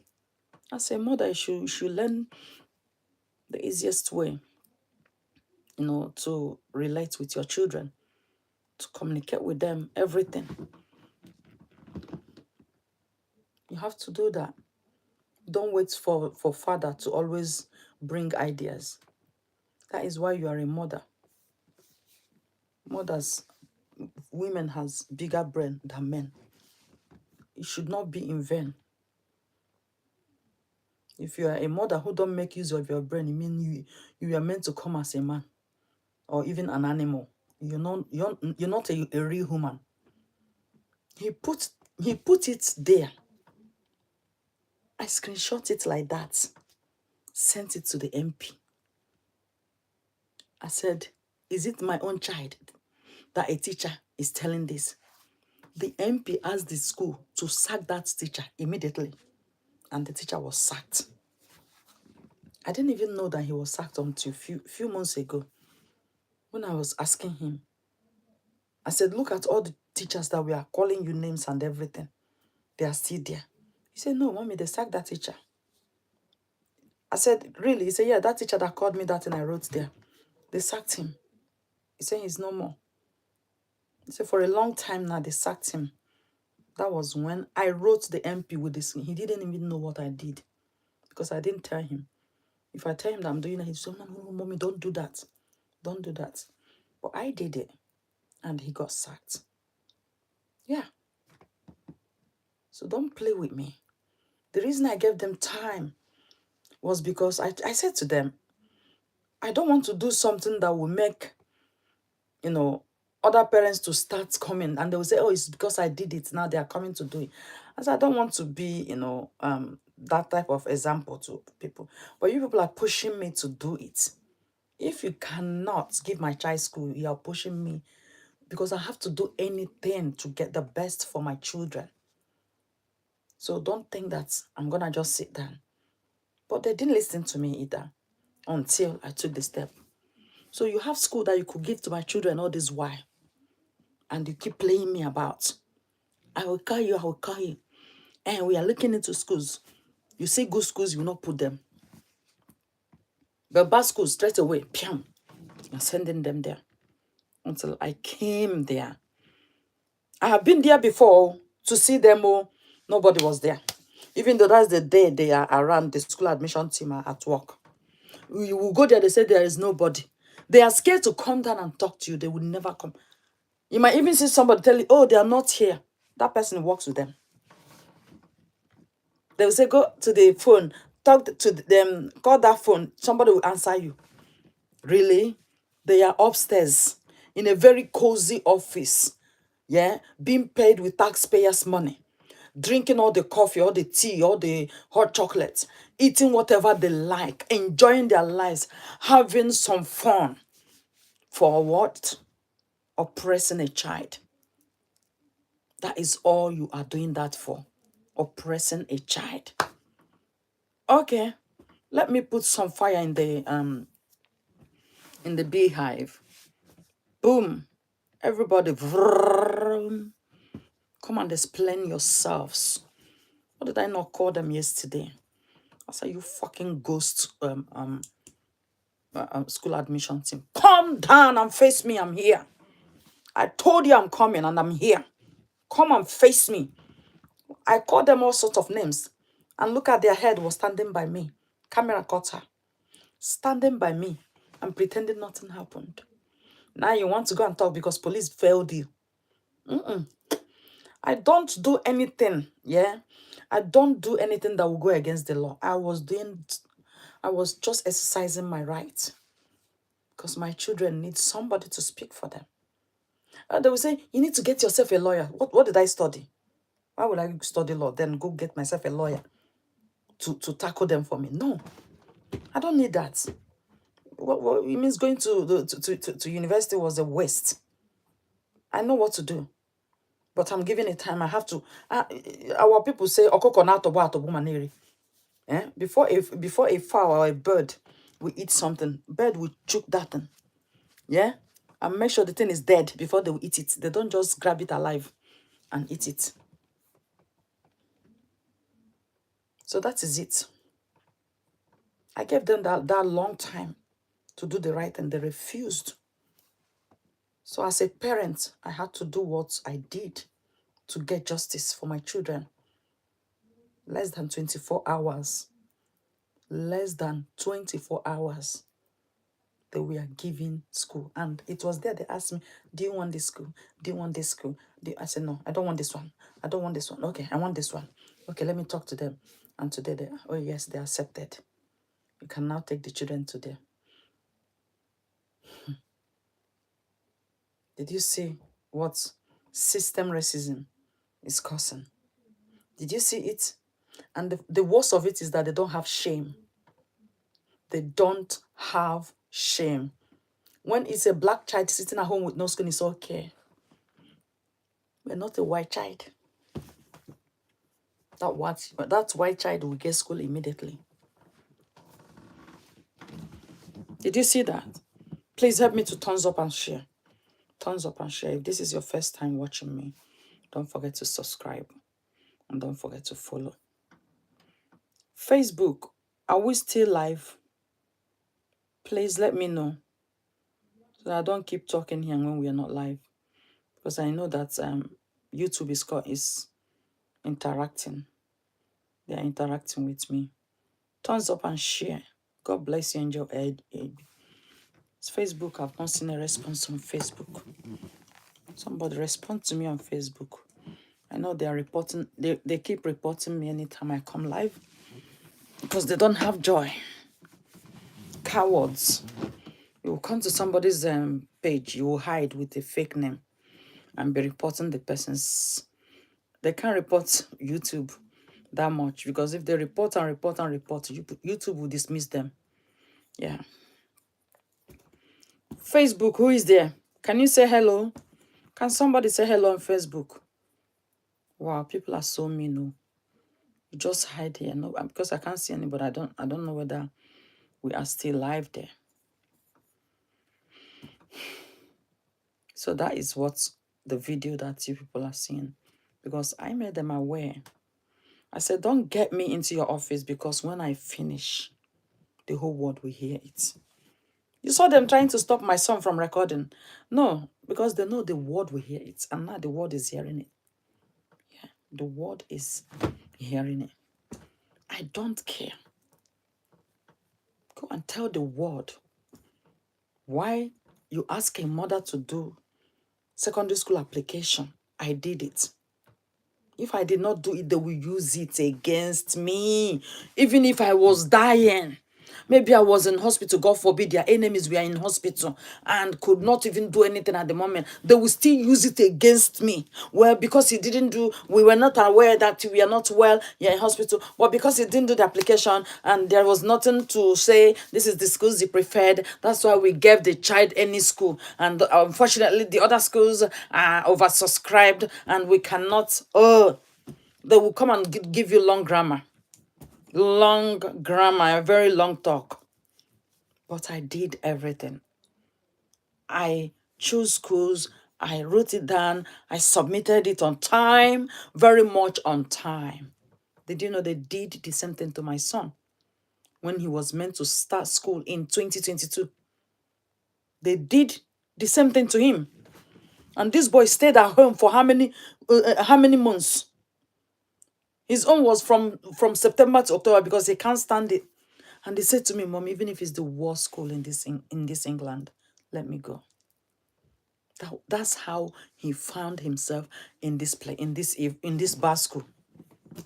as a mother, you should learn the easiest way, to relate with your children, to communicate with them, everything. You have to do that. Don't wait for father to always bring ideas. That is why you are a mother. Women has bigger brain than men. It should not be in vain. If you are a mother who don't make use of your brain, it means you are meant to come as a man or even an animal. You're not a real human. He put it there. I screenshot it like that, sent it to the MP. I said, is it my own child that a teacher is telling this? The MP asked the school to sack that teacher immediately, and the teacher was sacked. I didn't even know that he was sacked until few months ago when I was asking him. I said, look at all the teachers that we are calling you names and everything. They are still there. He said, no, Mommy, they sacked that teacher. I said, really? He said, yeah, that teacher that called me that thing I wrote there. They sacked him. He said he's no more. He said for a long time now, they sacked him. That was when I wrote the MP with this. He didn't even know what I did because I didn't tell him. If I tell him that I'm doing it, he'd say, no, Mommy, don't do that. Don't do that. But I did it and he got sacked. Yeah. So don't play with me. The reason I gave them time was because I said to them, I don't want to do something that will make, other parents to start coming, and they will say, oh, it's because I did it. Now they are coming to do it. I said, I don't want to be, that type of example to people. But you people are pushing me to do it. If you cannot give my child school, you are pushing me because I have to do anything to get the best for my children. So don't think that I'm going to just sit down. But they didn't listen to me either until I took the step. So you have school that you could give to my children all this while, and you keep playing me about. I will call you, I will call you. And we are looking into schools. You say good schools, you will not put them. But bad schools, straight away, piam, you're sending them there. Until I came there. I have been there before to see them. Oh, nobody was there. Even though that's the day they are around, the school admission team are at work. You will go there, they say there is nobody. They are scared to come down and talk to you. They will never come. You might even see somebody tell you, oh, they are not here. That person works with them. They will say, go to the phone, talk to them, call that phone. Somebody will answer you. Really? They are upstairs in a very cozy office. Yeah, being paid with taxpayers' money, drinking all the coffee, all the tea, all the hot chocolate, eating whatever they like, enjoying their lives, having some fun. For what? Oppressing a child. That is all you are doing that for. Oppressing a child. Okay, let me put some fire in the beehive. Boom. Everybody, vroom. Come and explain yourselves. What did I not call them yesterday? I said, you fucking ghost school admission team. Come down and face me. I'm here. I told you I'm coming and I'm here. Come and face me. I called them all sorts of names. And look at their head was standing by me. Camera caught her. Standing by me and pretending nothing happened. Now you want to go and talk because police failed you. I don't do anything, yeah? I don't do anything that will go against the law. I was just exercising my right because my children need somebody to speak for them. They will say, you need to get yourself a lawyer. What did I study? Why would I study law? Then go get myself a lawyer to tackle them for me. No, I don't need that. What it means going to university was a waste. I know what to do. But I'm giving it time. I have to. Our people say, "Okoko na atobo atobo maneri." Before a fowl or a bird will eat something, bird will choke that thing. Yeah, and make sure the thing is dead before they will eat it. They don't just grab it alive and eat it. So that is it. I gave them that long time to do the right, and they refused. So as a parent, I had to do what I did to get justice for my children. Less than 24 hours. Less than 24 hours. They were giving school. And it was there they asked me, do you want this school? Do you want this school? I said, no, I don't want this one. I don't want this one. Okay, I want this one. Okay, let me talk to them. And today, oh yes, they accepted. You can now take the children to them. Did you see what system racism is causing? Did you see it? And the worst of it is that they don't have shame. They don't have shame. When it's a black child sitting at home with no skin, it's okay. But not a white child. That white child will get school immediately. Did you see that? Please help me to thumbs up and share. Thumbs up and share. If this is your first time watching me, don't forget to subscribe. And don't forget to follow. Facebook, are we still live? Please let me know. So that I don't keep talking here when we are not live. Because I know that YouTube is interacting. They are interacting with me. Thumbs up and share. God bless you, Angel Ed. It's Facebook. I've not seen a response on Facebook. Somebody respond to me on Facebook. I know they are reporting, they keep reporting me anytime I come live because they don't have joy. Cowards. You will come to somebody's page, you will hide with a fake name and be reporting the person's. They can't report YouTube that much because if they report and report and report, YouTube will dismiss them. Yeah. Facebook, who is there? Can you say hello? Can somebody say hello on Facebook? Wow, people are so mean. No, you just hide here. No, because I can't see anybody. I don't know whether we are still live there. So that is what the video that you people are seeing, because I made them aware. I said, don't get me into your office because when I finish, the whole world will hear it. You saw them trying to stop my son from recording. No, because they know the world will hear it. And now the world is hearing it. Yeah, the world is hearing it. I don't care. Go and tell the world why you ask a mother to do secondary school application. I did it. If I did not do it, they will use it against me. Even if I was dying. Maybe I was in hospital, God forbid, their enemies were in hospital and could not even do anything at the moment. They will still use it against me. Well, because he didn't do, we were not aware that we are not well, you're in hospital. But because he didn't do the application and there was nothing to say, this is the schools he preferred, that's why we gave the child any school. And unfortunately, the other schools are oversubscribed and we cannot, they will come and give you long grammar. Long grammar, a very long talk. But I did everything. I chose schools, I wrote it down, I submitted it on time, very much on time. Did you know they did the same thing to my son when he was meant to start school in 2022? They did the same thing to him. And this boy stayed at home for how many months? His own was from September to October because he can't stand it. And they said to me, Mom, even if it's the worst school in this England, let me go. That's how he found himself in this place, in this bad school. He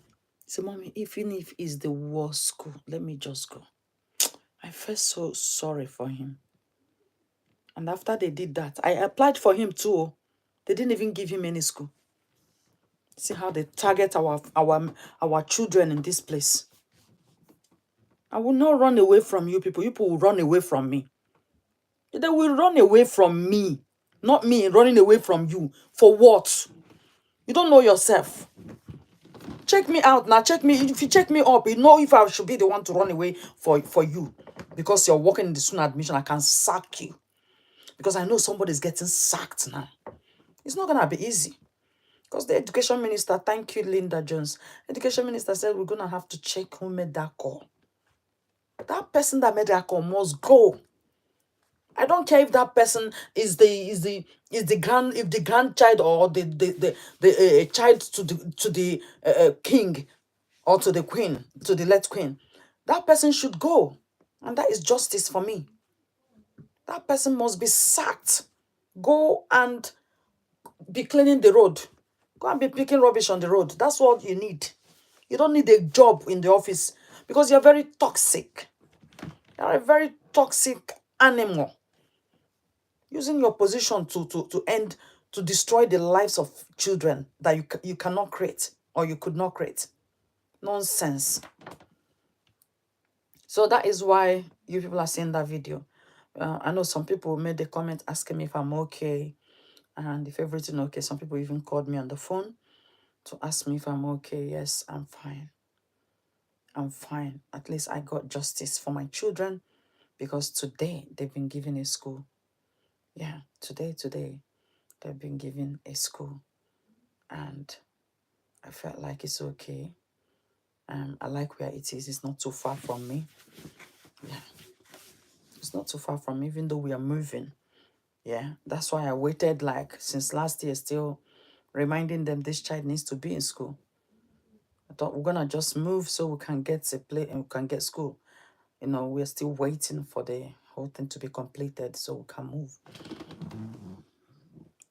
said, Mommy, even if it's the worst school, let me just go. I felt so sorry for him. And after they did that, I applied for him too. They didn't even give him any school. See how they target our children in this place. I will not run away from you people. You people will run away from me. They will run away from me. Not me running away from you. For what? You don't know yourself. Check me out now. Check me. If you check me up, you know if I should be the one to run away for you. Because you're working in the student admission, I can sack you. Because I know somebody's getting sacked now. It's not going to be easy. Because the education minister, thank you, Linda Jones. Education minister said we're going to have to check who made that call. That person that made that call must go. I don't care if that person is the grandchild or the child to the king or to the queen, to the late queen. That person should go. And that is justice for me. That person must be sacked. Go and be cleaning the road. Go and be picking rubbish on the road. That's what you need. You don't need a job in the office because you're very toxic. You're a very toxic animal. Using your position to destroy the lives of children that you cannot create or you could not create. Nonsense. So that is why you people are seeing that video. I know some people made a comment asking me if I'm okay and if everything okay. Some people even called me on the phone to ask me if I'm okay. Yes, I'm fine. I'm fine. At least I got justice for my children because today they've been given a school. Yeah, today they've been given a school. And I felt like it's okay. I like where it is. It's not too far from me. Yeah, it's not too far from me, even though we are moving. Yeah, that's why I waited like since last year, still reminding them this child needs to be in school. I thought we're gonna just move so we can get a play and we can get school. You know, we're still waiting for the whole thing to be completed so we can move.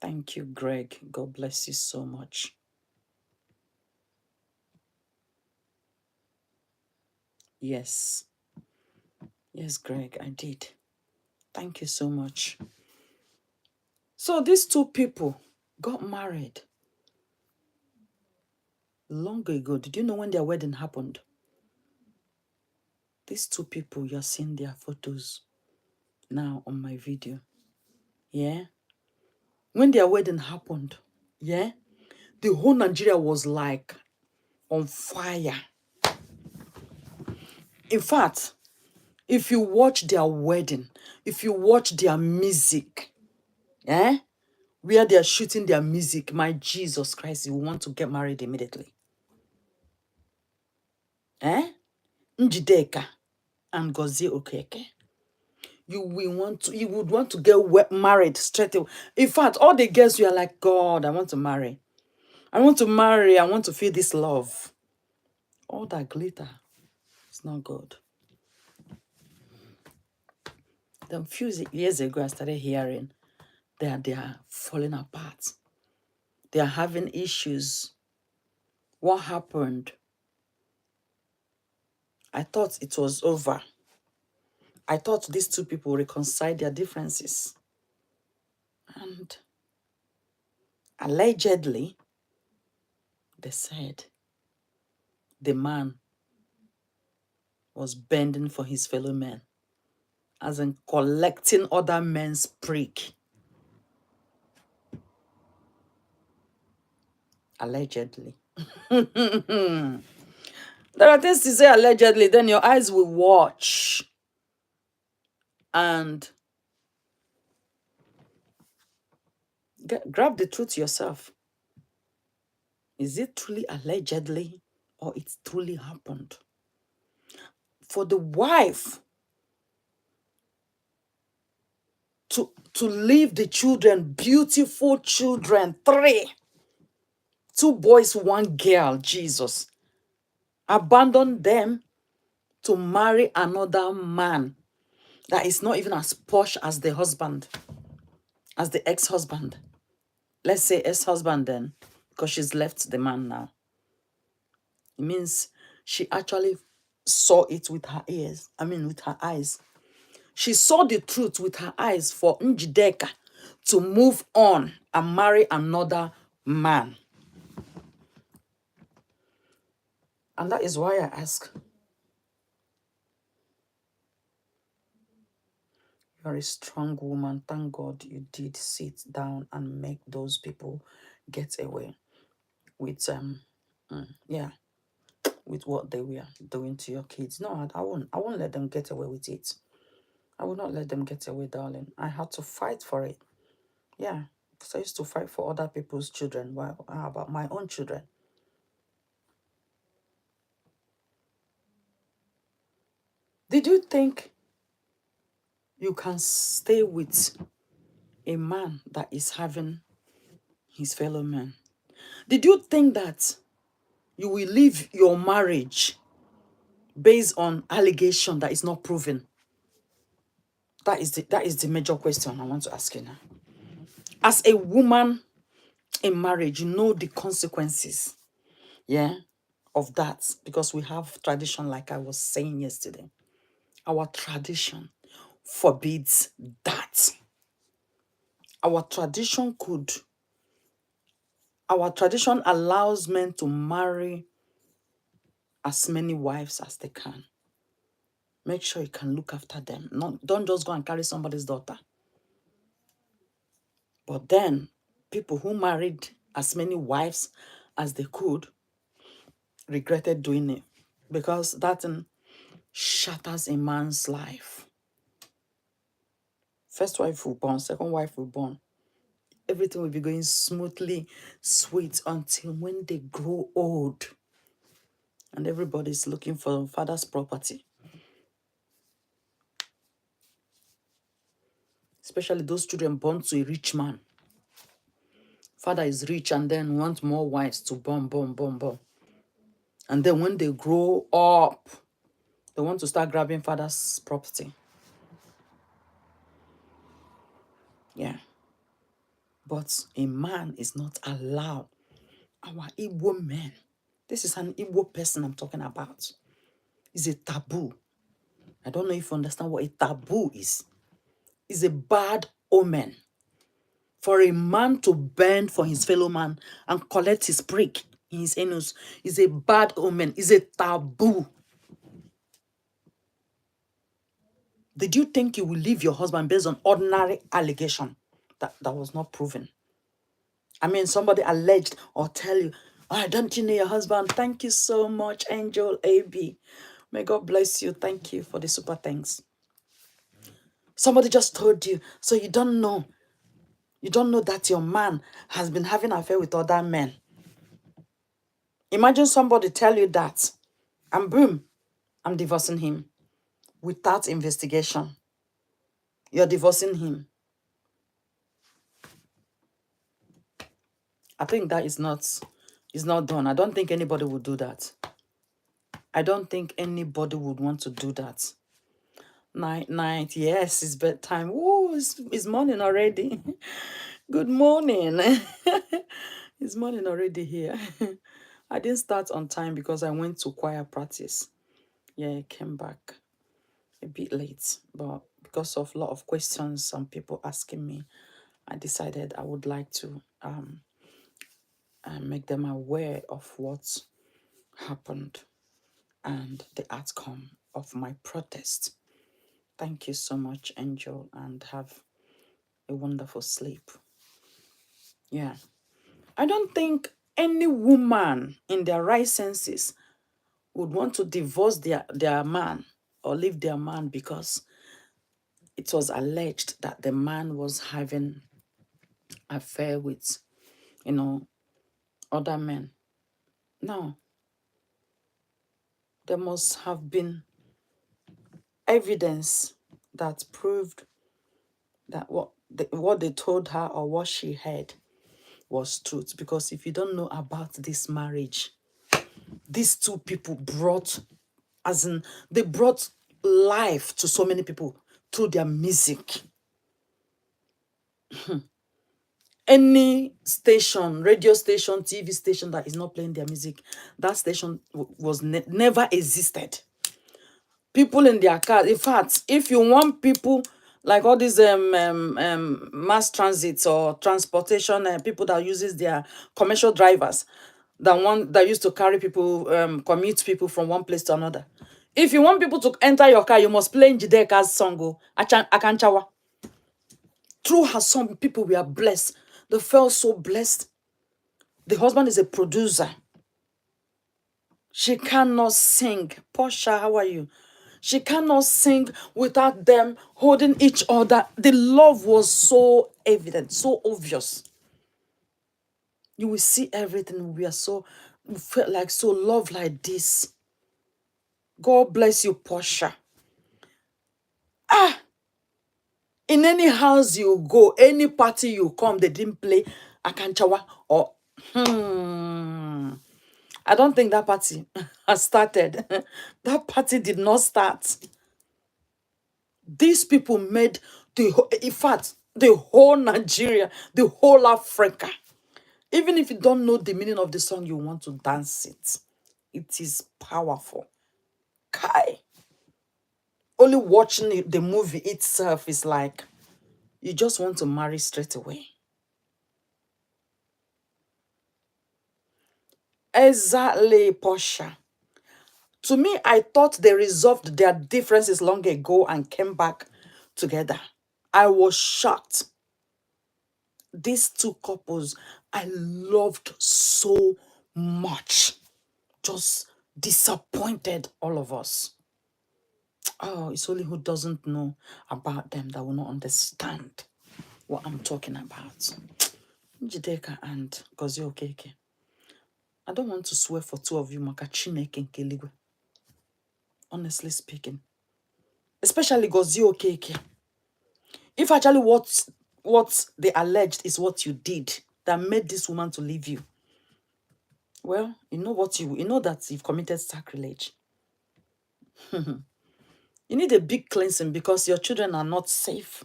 Thank you, Greg. God bless you so much. Yes. Yes, Greg, I did. Thank you so much. So these two people got married long ago. Did you know when their wedding happened? These two people, you're seeing their photos now on my video. Yeah. When their wedding happened, yeah, the whole Nigeria was like on fire. In fact, if you watch their wedding, if you watch their music, where they're shooting their music, my Jesus Christ, you want to get married immediately. Njideka and Gozie Okeke. You would want to get married straight away. In fact, all the girls, you are like, God, I want to marry. I want to marry. I want to feel this love. All that glitter is not good. Then few years ago, I started hearing that they are falling apart. They are having issues. What happened? I thought it was over. I thought these two people reconciled their differences. And allegedly, they said the man was bending for his fellow men, as in collecting other men's prick. Allegedly. There are things to say allegedly, then your eyes will watch. And grab the truth yourself. Is it truly allegedly or it truly happened? For the wife to leave the children, beautiful children, 3, 2 boys, 1 girl, Jesus, abandon them to marry another man that is not even as posh as the husband, as the ex-husband. Let's say ex-husband then, because she's left the man now. It means she actually saw it with her ears. With her eyes. She saw the truth with her eyes for Njideka to move on and marry another man. And that is why I ask, you are a strong woman. Thank God you did sit down and make those people get away with with what they were doing to your kids. No, I won't let them get away with it. I will not let them get away, darling. I had to fight for it. Yeah, because I used to fight for other people's children. Well, how about my own children? Did you think you can stay with a man that is having his fellow men? Did you think that you will leave your marriage based on allegation that is not proven? That is the major question I want to ask you now. As a woman in marriage, you know the consequences, of that, because we have tradition, like I was saying yesterday. Our tradition forbids that. Our tradition allows men to marry as many wives as they can. Make sure you can look after them. Don't just go and carry somebody's daughter. But then, people who married as many wives as they could regretted doing it, because that shatters a man's life. First wife will born, second wife will born. Everything will be going smoothly, sweet, until when they grow old and everybody's looking for father's property. Especially those children born to a rich man. Father is rich and then wants more wives to born. And then when they grow up, they want to start grabbing father's property. Yeah. But a man is not allowed. Our Igbo men, this is an Igbo person I'm talking about, It's a taboo. I don't know if you understand what a taboo is. It's a bad omen. For a man to bend for his fellow man and collect his prick in his anus is a bad omen. It's a taboo. Did you think you will leave your husband based on ordinary allegation that was not proven? I mean, somebody alleged or tell you, oh, don't you know your husband? Thank you so much, Angel AB. May God bless you. Thank you for the super thanks. Somebody just told you, so you don't know. You don't know that your man has been having an affair with other men. Imagine somebody tell you that, and boom, I'm divorcing him without investigation. You're divorcing him. I think that is not done. I don't think anybody would do that. I don't think anybody would want to do that. Night, yes, it's bedtime. Woo, it's morning already. Good morning. It's morning already here. I didn't start on time because I went to choir practice. Yeah, I came back a bit late, but because of a lot of questions and people asking me, I decided I would like to make them aware of what happened and the outcome of my protest. Thank you so much, Angel, and have a wonderful sleep. Yeah. I don't think any woman in their right senses would want to divorce their man or leave their man because it was alleged that the man was having an affair with, other men. No. There must have been evidence that proved that what they told her or what she heard was truth. Because if you don't know about this marriage, these two people brought, they brought life to so many people through their music. Any station, radio station, TV station that is not playing their music, that station was never existed. People in their cars. In fact, if you want people like all these mass transits or transportation people that uses their commercial drivers, that used to carry people, commute people from one place to another. If you want people to enter your car, you must play Njideka's song, Akanchawa. Through her song, people were blessed. They felt so blessed. The husband is a producer. She cannot sing. Portia, how are you? She cannot sing without them holding each other. The love was so evident, so obvious. You will see everything. We felt like so love like this. God bless you, Portia. In any house you go, any party you come, they didn't play Akanchawa or I don't think that party has started. That party did not start. These people made in fact, the whole Nigeria, the whole Africa. Even if you don't know the meaning of the song, you want to dance it. It is powerful. Kai. Only watching the movie itself is like, you just want to marry straight away. Exactly, Portia. To me, I thought they resolved their differences long ago and came back together. I was shocked. These two couples, I loved so much. Just disappointed all of us. Oh, it's only who doesn't know about them that will not understand what I'm talking about. Njideka and Gozie Okeke. I don't want to swear for two of you, maka Chineke nke eluigwe. Honestly speaking. Especially Gozie Okeke. If actually what they alleged is what you did that made this woman to leave you, well, you know that you've committed sacrilege. You need a big cleansing because your children are not safe.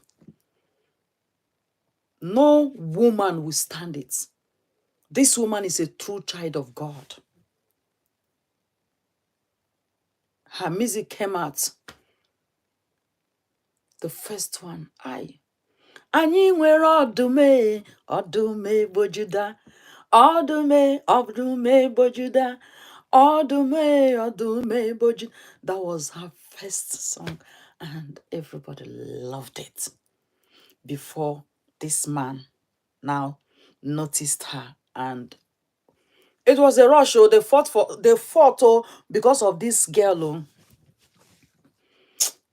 No woman will stand it. This woman is a true child of God. her music came out. The first one, Anyị nwere ọdụme, ọdụme bụ Juda, ọdụme, ọdụme bụ Juda, ọdụme, ọdụme bụ Juda. That was her first song, and everybody loved it. Before this man now noticed her, and it was a rush. Oh, they fought because of this girl. Oh.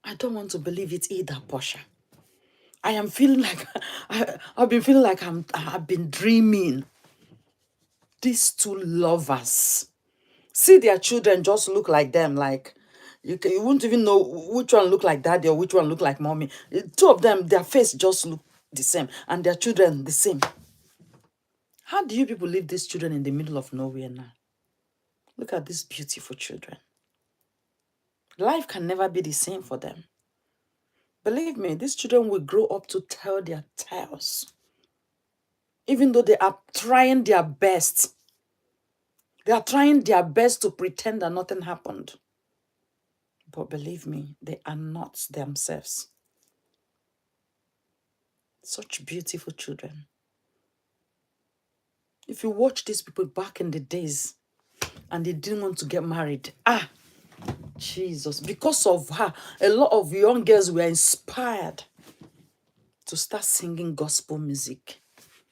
I don't want to believe it either, Portia. I am feeling like I've been feeling like I've been dreaming. These two lovers, see their children just look like them. Like you wouldn't even know which one look like daddy or which one look like mommy. Two of them, their face just look the same, and their children the same. How do you people leave these children in the middle of nowhere now? Look at these beautiful children. Life can never be the same for them. Believe me, these children will grow up to tell their tales. Even though they are trying their best. They are trying their best to pretend that nothing happened. But believe me, they are not themselves. Such beautiful children. If you watch these people back in the days and they didn't want to get married, Jesus, because of her, a lot of young girls were inspired to start singing gospel music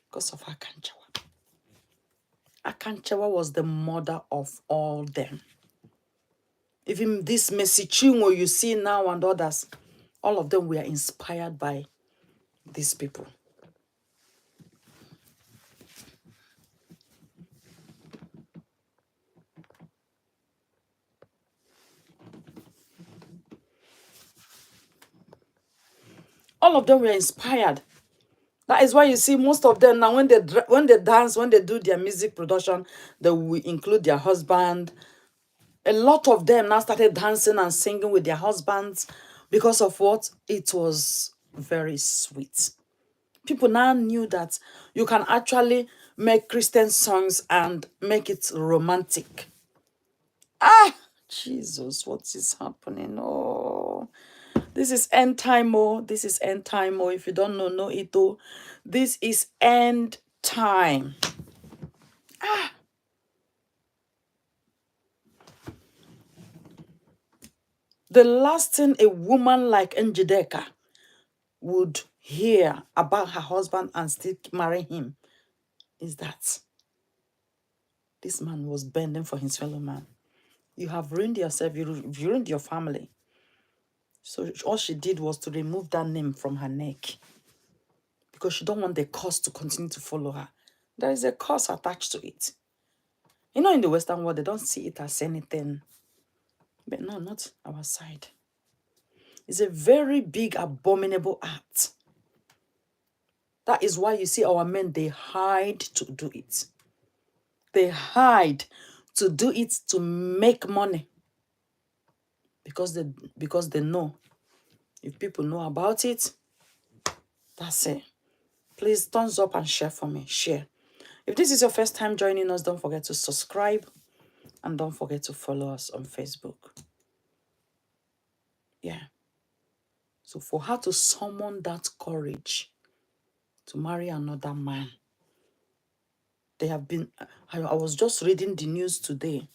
because of Akanchawa. Akanchawa was the mother of all them. Even this Messi Chinwo you see now and others, all of them were inspired by these people. All of them were inspired. That is why you see most of them now when they dance, when they do their music production, they will include their husband. A lot of them now started dancing and singing with their husbands because of what? It was very sweet. People now knew that you can actually make Christian songs and make it romantic. Jesus, what is happening? Oh, this is end time. Oh, this is end time. Oh, if you don't know it. Oh, this is end time. The last thing a woman like Njideka would hear about her husband and still marry him is that this man was bending for his fellow man. You have ruined yourself, you've ruined your family. So all she did was to remove that name from her neck because she don't want the curse to continue to follow her. There is a curse attached to it. You know, in the Western world, they don't see it as anything. But no, not our side. It's a very big, abominable act. That is why you see our men, they hide to do it. They hide to do it to make money. Because they know if people know about it, that's it. Please thumbs up and share for me. Share. If this is your first time joining us, don't forget to subscribe and don't forget to follow us on Facebook. Yeah. So for her to summon that courage to marry another man, they have been, I was just reading the news today.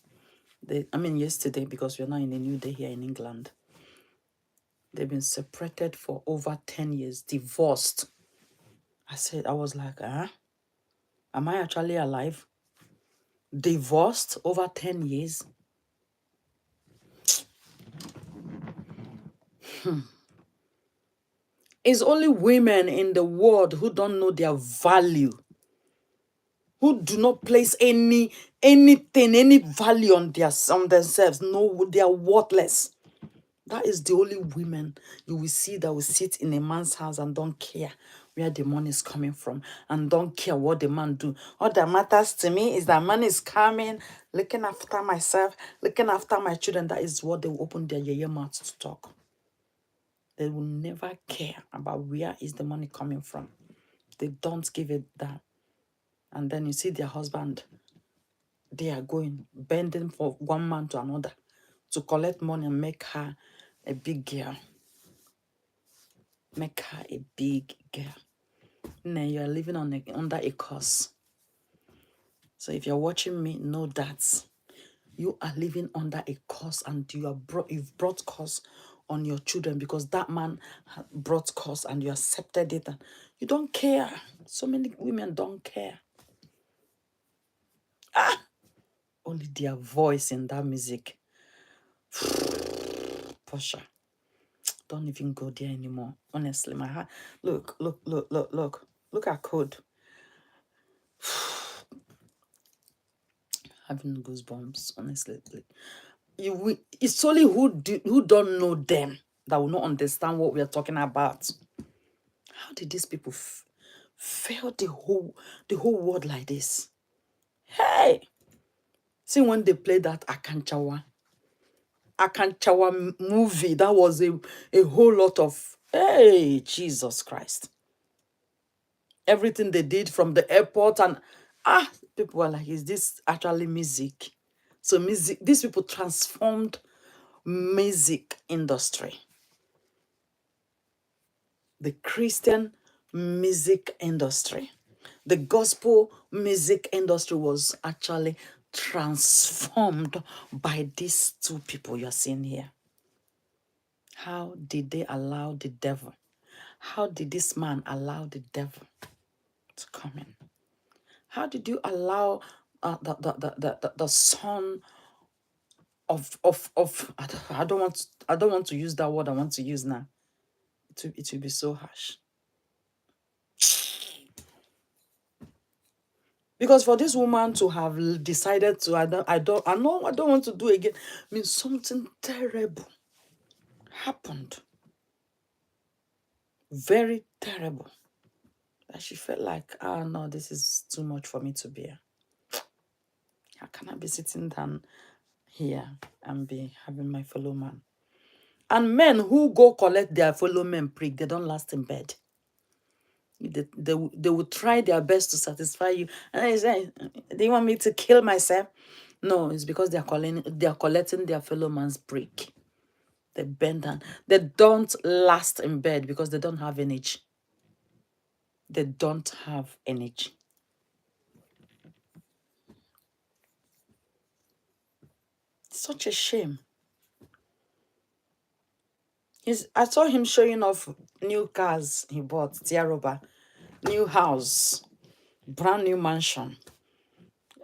Yesterday, because we're not in a new day here in England. They've been separated for over 10 years, divorced. I was like, am I actually alive? Divorced over 10 years? It's only women in the world who don't know their value, who do not place any value on themselves. No, they are worthless. That is the only women you will see that will sit in a man's house and don't care where the money is coming from and don't care what the man do. All that matters to me is that money is coming, looking after myself, looking after my children. That is what they will open their yeye mouth to talk. They will never care about where is the money coming from. They don't give it that. And then you see their husband, they are going, bending for one man to another to collect money and make her a big girl. Make her a big girl. Now you are living under a curse. So if you're watching me, know that you are living under a curse, and you've brought curse on your children because that man brought curse and you accepted it. And you don't care. So many women don't care. Only their voice in that music. Posha. Don't even go there anymore. Honestly, my heart. Look. Look at Code. Having goosebumps, honestly. It's only who don't know them that will not understand what we are talking about. How did these people fail the whole world like this? Hey! See, when they played that Akanchawa movie, that was a whole lot of, hey, Jesus Christ. Everything they did from the airport, and people were like, is this actually music? So music, these people transformed music industry. The Christian music industry. The gospel music industry was actually transformed by these two people you're seeing here. How did they allow the devil? How did this man allow the devil to come in? How did you allow the son of I don't want to use that word I want to use now. It will be so harsh. Because for this woman to have decided to, I don't want to do it again, means something terrible happened. Very terrible. That she felt like, no, this is too much for me to bear. How can I be sitting down here and be having my fellow man? And men who go collect their fellow men prick, they don't last in bed. They will try their best to satisfy you. And I say, do you want me to kill myself? No, it's because they are collecting their fellow man's brick. They bend down. They don't last in bed because they don't have energy. They don't have energy. Such a shame. I saw him showing off new cars he bought, Tiaroba, new house, brand new mansion.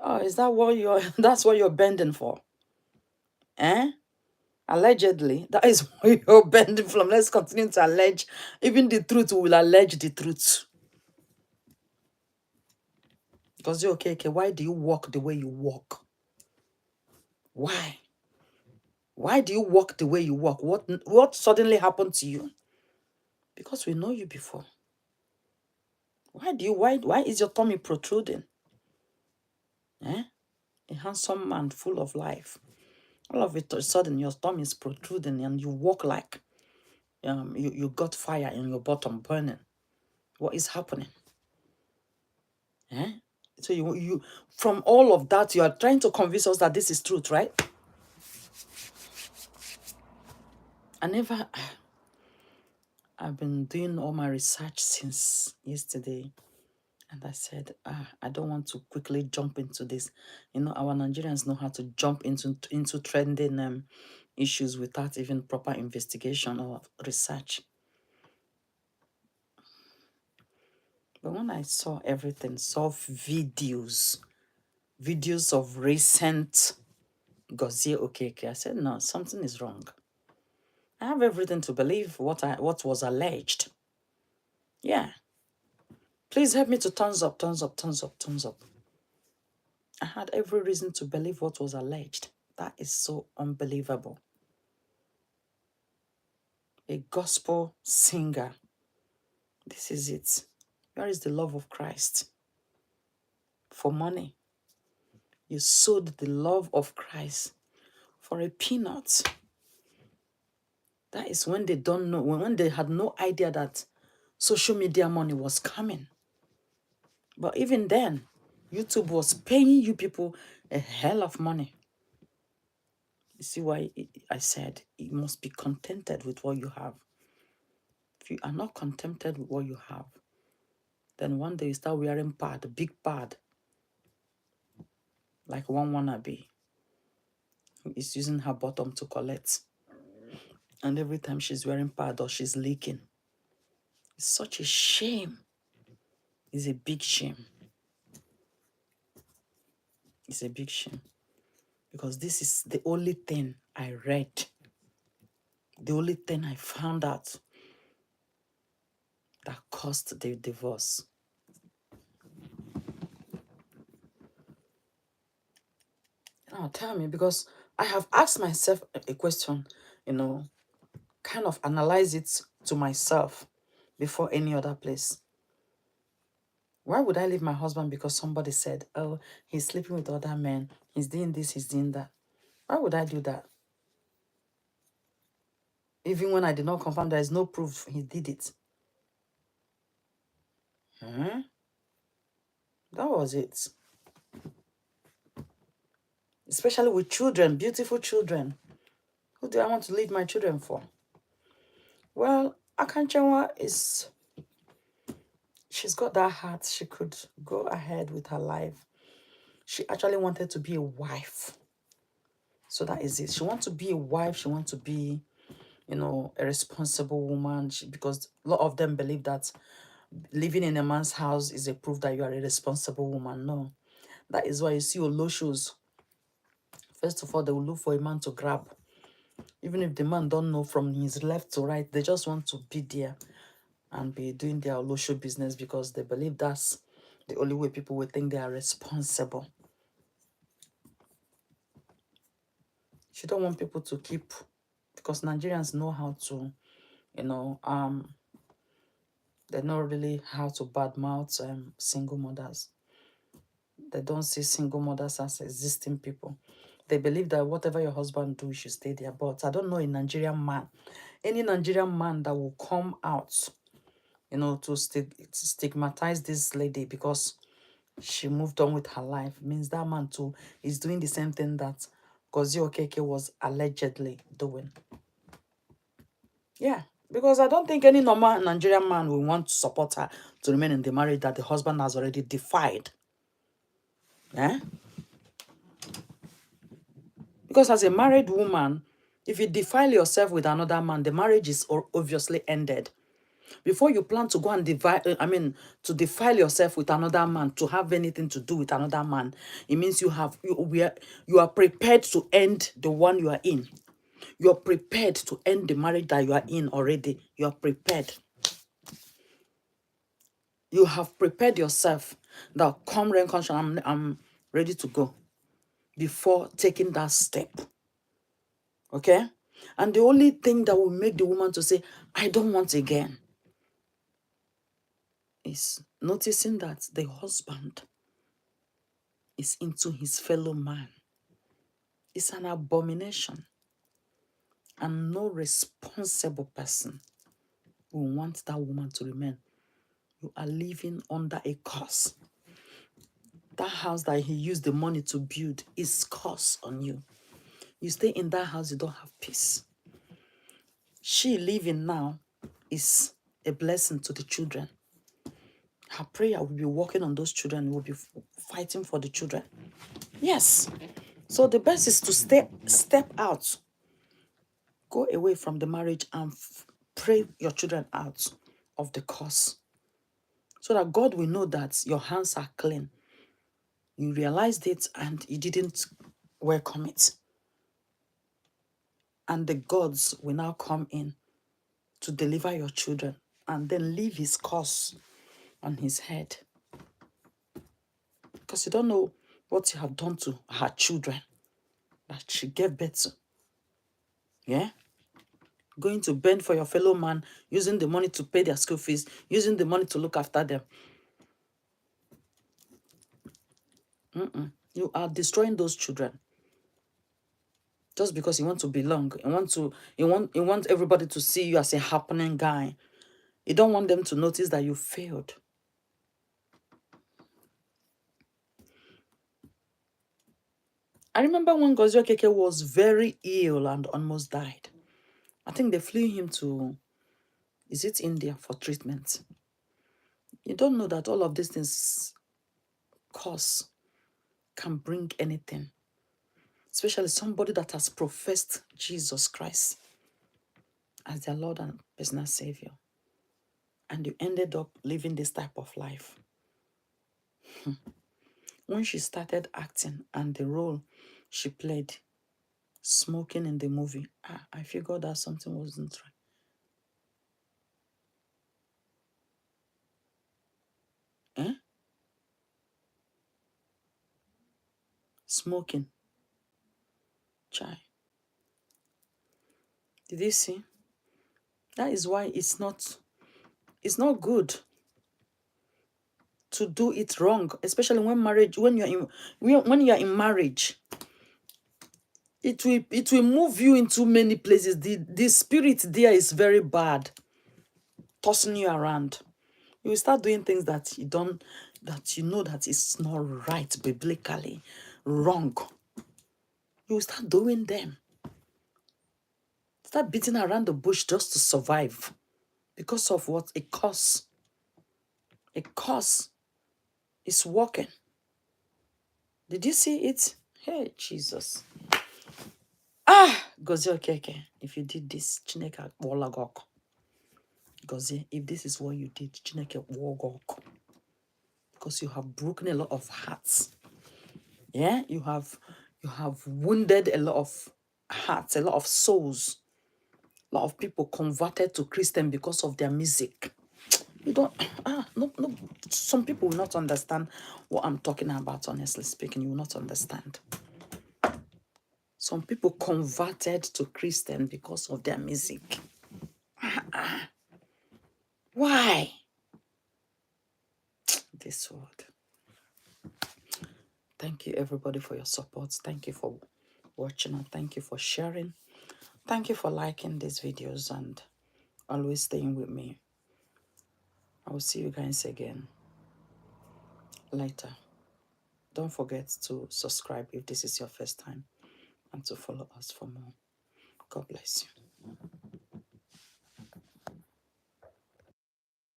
Oh, is that what that's what you're bending for? Eh? Allegedly, that is what you're bending from. Let's continue to allege. Even the truth will allege the truth. Gozie Okeke, why do you walk the way you walk? Why? Why do you walk the way you walk? What suddenly happened to you? Because we know you before. Why is your tummy protruding? Eh? A handsome man full of life. All of it, a sudden, your tummy is protruding and you walk like you got fire in your bottom burning. What is happening? Eh? So you from all of that, you are trying to convince us that this is truth, right? I've been doing all my research since yesterday. And I said, I don't want to quickly jump into this. You know, our Nigerians know how to jump into trending issues without even proper investigation or research. But when I saw everything, saw videos of recent Gozie Okeke, I said, no, something is wrong. I have everything to believe what was alleged. Yeah. Please help me to thumbs up, thumbs up, thumbs up, thumbs up. I had every reason to believe what was alleged. That is so unbelievable. A gospel singer. This is it. Where is the love of Christ? For money. You sold the love of Christ for a peanut. That is when they don't know, when they had no idea that social media money was coming. But even then, YouTube was paying you people a hell of money. You see why I said you must be contented with what you have. If you are not contented with what you have, then one day you start wearing pad, big pad, like one wannabe who is using her bottom to collect. And every time she's wearing pad or she's leaking, it's such a shame. It's a big shame. It's a big shame. Because this is the only thing I read, the only thing I found out that caused the divorce. Now tell me, because I have asked myself a question, kind of analyze it to myself before any other place. Why would I leave my husband because somebody said, oh, he's sleeping with other men, he's doing this, he's doing that? Why would I do that? Even when I did not confirm, there is no proof he did it. That was it. Especially with children, beautiful children. Who do I want to leave my children for? Well, Akanchawa she's got that heart. She could go ahead with her life. She actually wanted to be a wife. So that is it. She wants to be a wife. She wants to be, a responsible woman. Because a lot of them believe that living in a man's house is a proof that you are a responsible woman. No. That is why you see Oloshos. First of all, they will look for a man to grab. Even if the man don't know from his left to right, they just want to be there and be doing their Olosho business because they believe that's the only way people will think they are responsible. She don't want people to keep, because Nigerians know how to, they know really how to badmouth single mothers. They don't see single mothers as existing people. They believe that whatever your husband do, you should stay there. But I don't know a Nigerian man, any Nigerian man that will come out, to stigmatize this lady because she moved on with her life, means that man too is doing the same thing that Gozie Okeke was allegedly doing. Yeah, because I don't think any normal Nigerian man will want to support her to remain in the marriage that the husband has already defied. Eh? Because as a married woman, if you defile yourself with another man, the marriage is obviously ended. Before you plan to go and to defile yourself with another man, to have anything to do with another man, it means you are prepared to end the one you are in. You are prepared to end the marriage that you are in already. You are prepared. You have prepared yourself that come rain, come shine, I'm ready to go before taking that step. Okay? And the only thing that will make the woman to say, I don't want again, is noticing that the husband is into his fellow man. It's an abomination. And no responsible person will want that woman to remain. You are living under a curse. That house that he used the money to build is curse on you. You stay in that house, you don't have peace. She living now is a blessing to the children. Her prayer will be working on those children, will be fighting for the children. Yes. So the best is to step out. Go away from the marriage and pray your children out of the curse. So that God will know that your hands are clean. You realized it and you didn't welcome it. And the gods will now come in to deliver your children and then leave his curse on his head. Because you don't know what you have done to her children that she gave birth to. Yeah? Going to bend for your fellow man, using the money to pay their school fees, using the money to look after them. You are destroying those children. Just because you want to belong. You want everybody to see you as a happening guy. You don't want them to notice that you failed. I remember when Gozie Okeke was very ill and almost died. I think they flew him to, is it India, for treatment. You don't know that all of these things cause can bring anything, especially somebody that has professed Jesus Christ as their Lord and personal Savior, and you ended up living this type of life. When she started acting and the role she played, smoking in the movie, I figured that something wasn't right. Eh? Smoking. Chai. Did you see? That is why it's not good to do it wrong, especially when you're in marriage. It will move you into many places. The spirit there is very bad, tossing you around. You will start doing things that you know that it's not right, biblically wrong. You will start doing them. Start beating around the bush just to survive. Because of what? A curse. A curse is working. Did you see it? Hey, Jesus. Gozie Okeke, if you did this, Chineke Wolagok. Gozie, if this is what you did, Chineke Wolagok. Because you have broken a lot of hearts. Yeah, you have wounded a lot of hearts, a lot of souls. A lot of people converted to Christian because of their music. You don't, no, some people will not understand what I'm talking about, honestly speaking. You will not understand. Some people converted to Christian because of their music. Why? This word. Thank you, everybody, for your support. Thank you for watching, and thank you for sharing. Thank you for liking these videos and always staying with me. I will see you guys again later. Don't forget to subscribe if this is your first time and to follow us for more. God bless you.